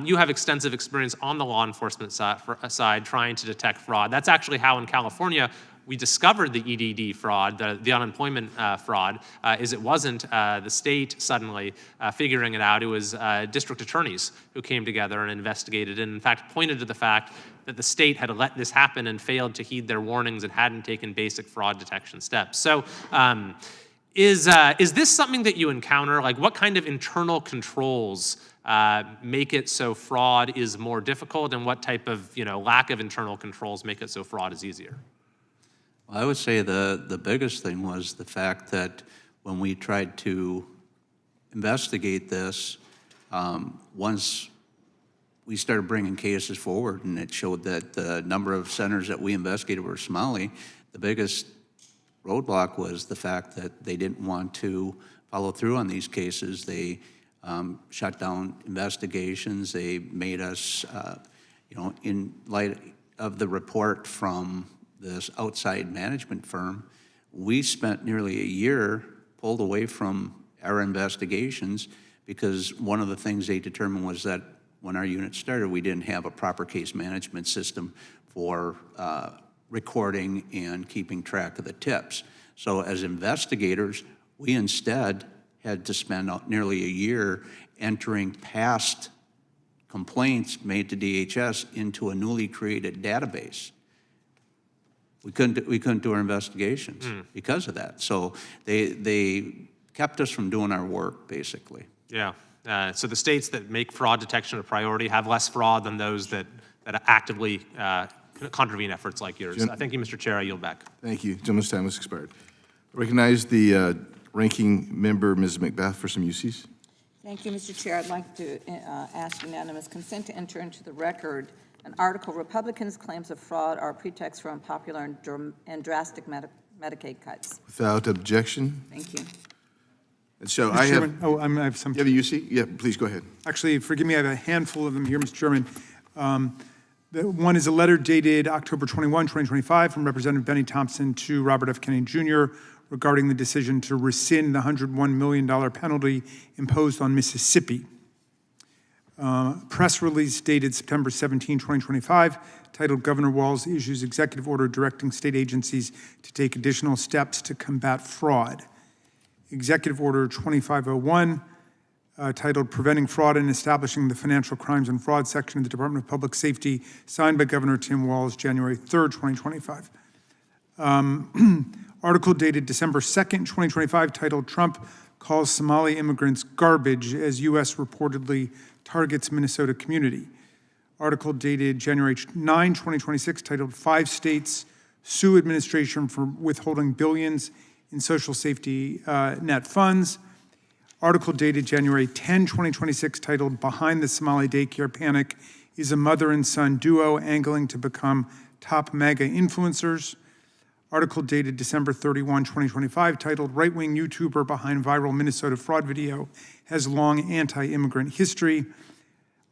you have extensive experience on the law enforcement side trying to detect fraud. That's actually how in California we discovered the EDD fraud, the unemployment fraud, is it wasn't the state suddenly figuring it out. It was district attorneys who came together and investigated and in fact pointed to the fact that the state had let this happen and failed to heed their warnings and hadn't taken basic fraud detection steps. So is this something that you encounter? Like, what kind of internal controls make it so fraud is more difficult, and what type of lack of internal controls make it so fraud is easier?
Well, I would say the biggest thing was the fact that when we tried to investigate this, once we started bringing cases forward and it showed that the number of centers that we investigated were Somali, the biggest roadblock was the fact that they didn't want to follow through on these cases. They shut down investigations. They made us, in light of the report from this outside management firm, we spent nearly a year pulled away from our investigations because one of the things they determined was that when our unit started, we didn't have a proper case management system for recording and keeping track of the tips. So as investigators, we instead had to spend nearly a year entering past complaints made to DHS into a newly created database. We couldn't do our investigations because of that. So they kept us from doing our work, basically.
Yeah. So the states that make fraud detection a priority have less fraud than those that actively contravene efforts like yours. Thank you, Mr. Chair. I yield back.
Thank you. Gentleman's time has expired. I recognize the ranking member, Ms. McBath, for some uses.
Thank you, Mr. Chair. I'd like to ask unanimous consent to enter into the record an article, Republicans' claims of fraud are a pretext for unpopular and drastic Medicaid cuts.
Without objection.
Thank you.
And so
Mr. Chairman, I have some.
You have a UC? Yeah, please go ahead.
Actually, forgive me, I have a handful of them here, Mr. Chairman. The one is a letter dated October 21, 2025 from Representative Benny Thompson to Robert F. Kennedy Jr. regarding the decision to rescind the $101 million penalty imposed on Mississippi. Press release dated September 17, 2025, titled Governor Walz issues executive order directing state agencies to take additional steps to combat fraud. Executive Order 2501, titled Preventing Fraud and Establishing the Financial Crimes and Fraud section of the Department of Public Safety, signed by Governor Tim Walz, January 3rd, 2025. Article dated December 2nd, 2025, titled Trump calls Somali immigrants garbage as U.S. reportedly targets Minnesota community. Article dated January 9, 2026, titled 5 States Sue Administration for Withholding Billions in Social Safety Net Funds. Article dated January 10, 2026, titled Behind the Somali Daycare Panic is a Mother and Son Duo Angling to Become Top MAGA Influencers. Article dated December 31, 2025, titled Right-Wing YouTuber Behind Viral Minnesota Fraud Video Has Long Anti-Immigrant History.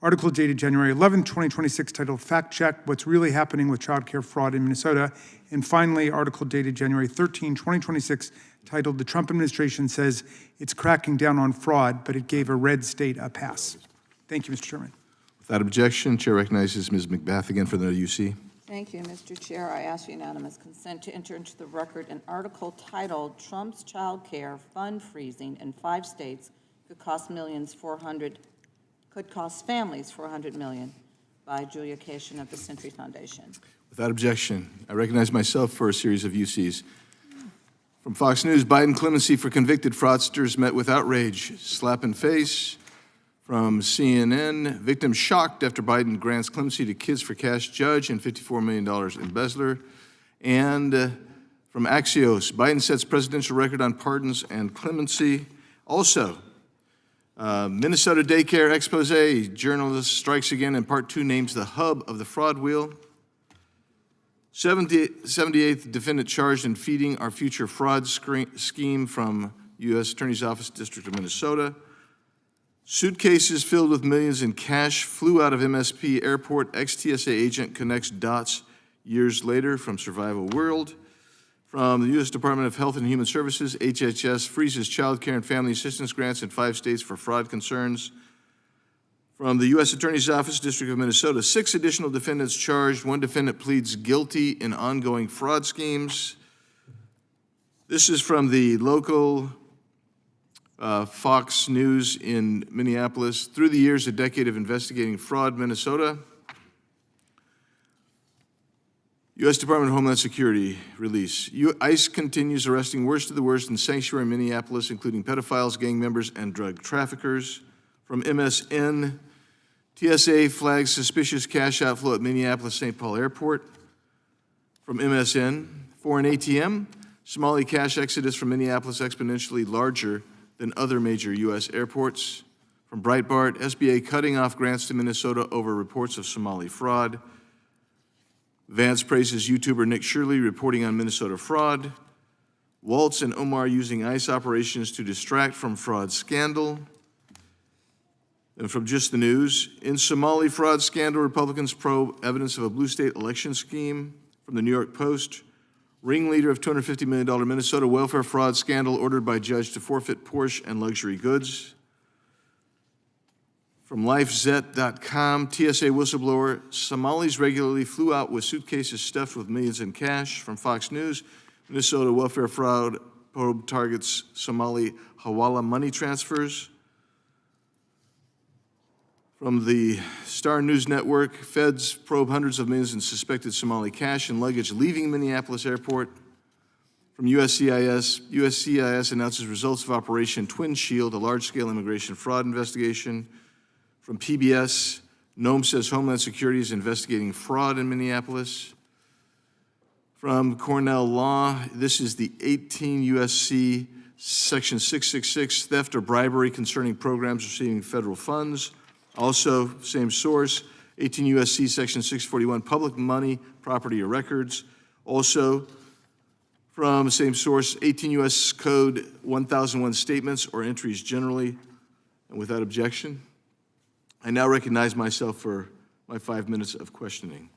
Article dated January 11, 2026, titled Fact Check What's Really Happening with Childcare Fraud in Minnesota. And finally, article dated January 13, 2026, titled The Trump Administration Says It's Cracking Down on Fraud, but it gave a red state a pass. Thank you, Mr. Chairman.
Without objection, Chair recognizes Ms. McBath again for the UC.
Thank you, Mr. Chair. I ask unanimous consent to enter into the record an article titled Trump's Child Care Fund Freezing in 5 States Could Cost Families $400 million by Julia Cation of the Century Foundation.
Without objection, I recognize myself for a series of UCs. From Fox News, Biden clemency for convicted fraudsters met with outrage. Slap in face. From CNN, victims shocked after Biden grants clemency to Kids for Cash judge and $54 million embezzler. And from Axios, Biden sets presidential record on pardons and clemency. Also, Minnesota daycare expose, journalist strikes again, and part 2 names the hub of the fraud wheel. 78th defendant charged in feeding our future fraud scheme from U.S. Attorney's Office, District of Minnesota. Suitcases filled with millions in cash flew out of MSP airport. Ex-TSA agent connects dots years later from Survival World. From the U.S. Department of Health and Human Services, HHS freezes child care and family assistance grants in 5 states for fraud concerns. From the U.S. Attorney's Office, District of Minnesota, 6 additional defendants charged. 1 defendant pleads guilty in ongoing fraud schemes. This is from the local Fox News in Minneapolis. Through the years, a decade of investigating fraud, Minnesota. U.S. Department of Homeland Security release. ICE continues arresting worst of the worst in sanctuary Minneapolis, including pedophiles, gang members, and drug traffickers. From MSN, TSA flags suspicious cash outflow at Minneapolis-St. Paul Airport. From MSN, foreign ATM, Somali cash exodus from Minneapolis exponentially larger than other major U.S. airports. From Breitbart, SBA cutting off grants to Minnesota over reports of Somali fraud. Vance praises YouTuber Nick Shirley reporting on Minnesota fraud. Waltz and Omar using ICE operations to distract from fraud scandal. And from Just the News, in Somali fraud scandal, Republicans probe evidence of a blue state election scheme. From the New York Post, ringleader of $250 million Minnesota welfare fraud scandal ordered by judge to forfeit Porsche and luxury goods. From LifeZet.com, TSA whistleblower, Somalis regularly flew out with suitcases stuffed with millions in cash. From Fox News, Minnesota welfare fraud probe targets Somali Hawala money transfers. From the Star News Network, feds probe hundreds of millions in suspected Somali cash and luggage leaving Minneapolis Airport. From USCIS announces results of Operation Twin Shield, a large-scale immigration fraud investigation. From PBS, Nome says Homeland Security is investigating fraud in Minneapolis. From Cornell Law, this is the 18 U.S.C. Section 666, theft or bribery concerning programs receiving federal funds. Also, same source, 18 U.S.C. Section 641, public money, property, or records. Also, from same source, 18 U.S. Code 1001, statements or entries generally. And without objection, I now recognize myself for my 5 minutes of questioning.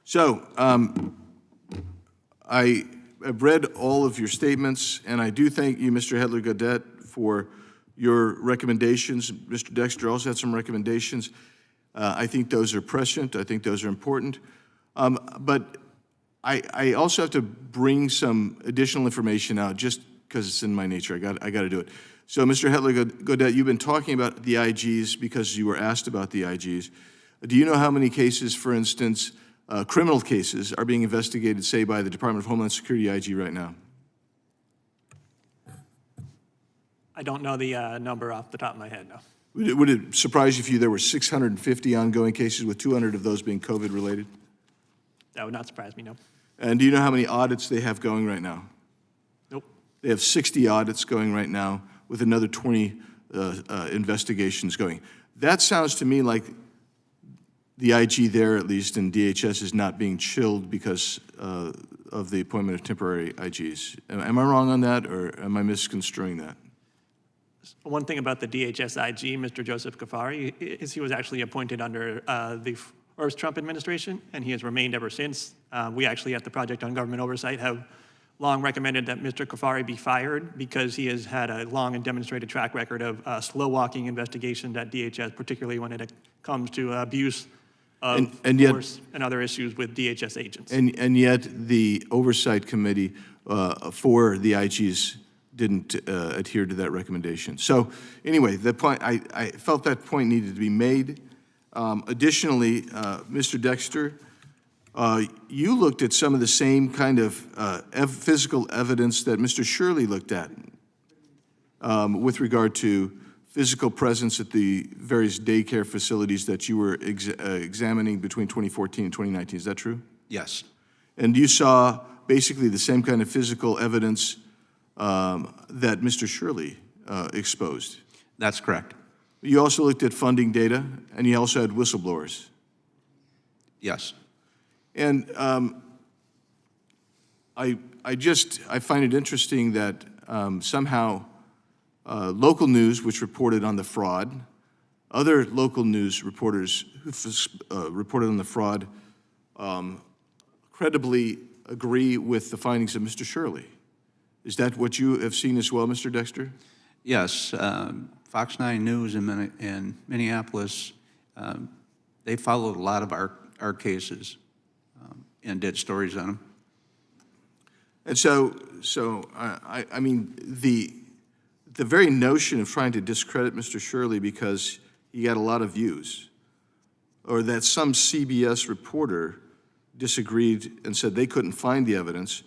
So, I have read all of your statements, and I do thank you, Mr. Hedler-Godet, for your recommendations. Mr. Dexter also had some recommendations. I think those are prescient. I think those are important. But I also have to bring some additional information out just because it's in my nature. I got to do it. So, Mr. Hedler-Godet, you've been talking about the IGs because you were asked about the IGs. Do you know how many cases, for instance, criminal cases are being investigated, say, by the Department of Homeland Security IG right now?
I don't know the number off the top of my head, no.
Would it surprise you if there were 650 ongoing cases with 200 of those being COVID-related?
That would not surprise me, no.
And do you know how many audits they have going right now?
Nope.
They have 60 audits going right now with another 20 investigations going. That sounds to me like the IG there, at least in DHS, is not being chilled because of the appointment of temporary IGs. Am I wrong on that, or am I misconstruing that?
One thing about the DHS IG, Mr. Joseph Kafari, is he was actually appointed under the first Trump administration, and he has remained ever since. We actually at the Project on Government Oversight have long recommended that Mr. Kafari be fired because he has had a long and demonstrated track record of slow-walking investigations at DHS, particularly when it comes to abuse of force and other issues with DHS agents.
And yet the Oversight Committee for the IGs didn't adhere to that recommendation. So anyway, the point, I felt that point needed to be made. Additionally, Mr. Dexter, you looked at some of the same kind of physical evidence that Mr. Shirley looked at with regard to physical presence at the various daycare facilities that you were examining between 2014 and 2019. Is that true?
Yes.
And you saw basically the same kind of physical evidence that Mr. Shirley exposed.
That's correct.
You also looked at funding data, and you also had whistleblowers.
Yes.
And I find it interesting that somehow local news, which reported on the fraud, other local news reporters who reported on the fraud credibly agree with the findings of Mr. Shirley. Is that what you have seen as well, Mr. Dexter?
Yes. Fox 9 News in Minneapolis, they followed a lot of our cases and did stories on them.
And so I mean, the very notion of trying to discredit Mr. Shirley because he got a lot of views, or that some CBS reporter disagreed and said they couldn't find the evidence,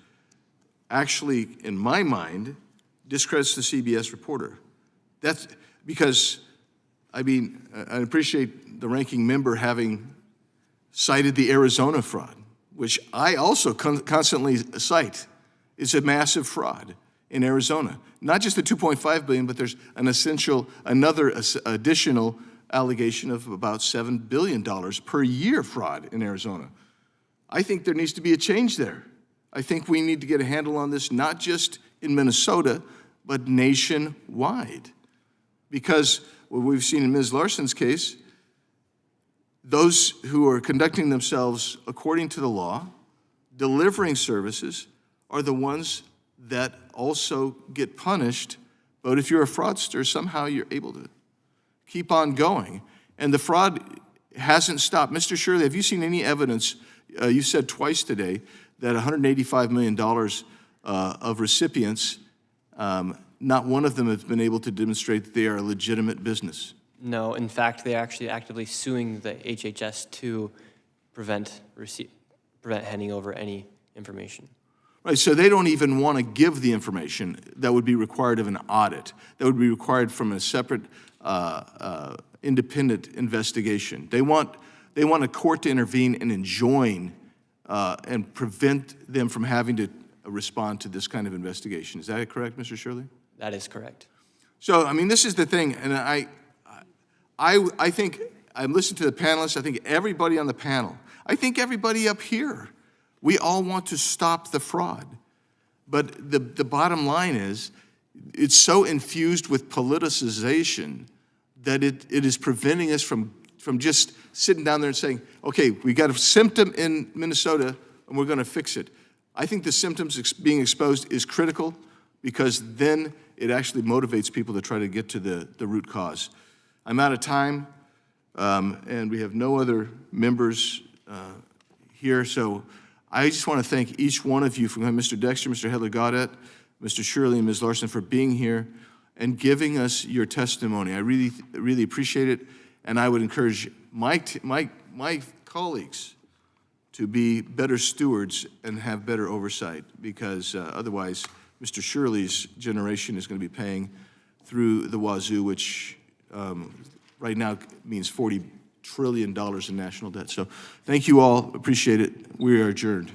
actually, in my mind, discredits the CBS reporter. because, I mean, I appreciate the ranking member having cited the Arizona fraud, which I also constantly cite. It's a massive fraud in Arizona. Not just the $2.5 billion, but there's another additional allegation of about $7 billion per year fraud in Arizona. I think there needs to be a change there. I think we need to get a handle on this, not just in Minnesota, but nationwide. Because what we've seen in Ms. Larson's case, those who are conducting themselves according to the law, delivering services, are the ones that also get punished. But if you're a fraudster, somehow you're able to keep on going. And the fraud hasn't stopped. Mr. Shirley, have you seen any evidence? You said twice today that $185 million of recipients, not one of them has been able to demonstrate that they are a legitimate business.
No, in fact, they're actually actively suing the HHS to prevent handing over any information.
Right, so they don't even want to give the information that would be required of an audit, that would be required from a separate independent investigation. They want a court to intervene and enjoin and prevent them from having to respond to this kind of investigation. Is that correct, Mr. Shirley?
That is correct.
So, I mean, this is the thing, and I think, I'm listening to the panelists, I think everybody on the panel, I think everybody up here, we all want to stop the fraud. But the bottom line is, it's so infused with politicization that it is preventing us from just sitting down there and saying, okay, we got a symptom in Minnesota and we're going to fix it. I think the symptoms being exposed is critical because then it actually motivates people to try to get to the root cause. I'm out of time, and we have no other members here, so I just want to thank each one of you, from Mr. Dexter, Mr. Hedler-Gaudet, Mr. Shirley, and Ms. Larson, for being here and giving us your testimony. I really, really appreciate it, and I would encourage my colleagues to be better stewards and have better oversight, because otherwise Mr. Shirley's generation is going to be paying through the wazoo, which right now means $40 trillion in national debt. So thank you all. Appreciate it. We are adjourned.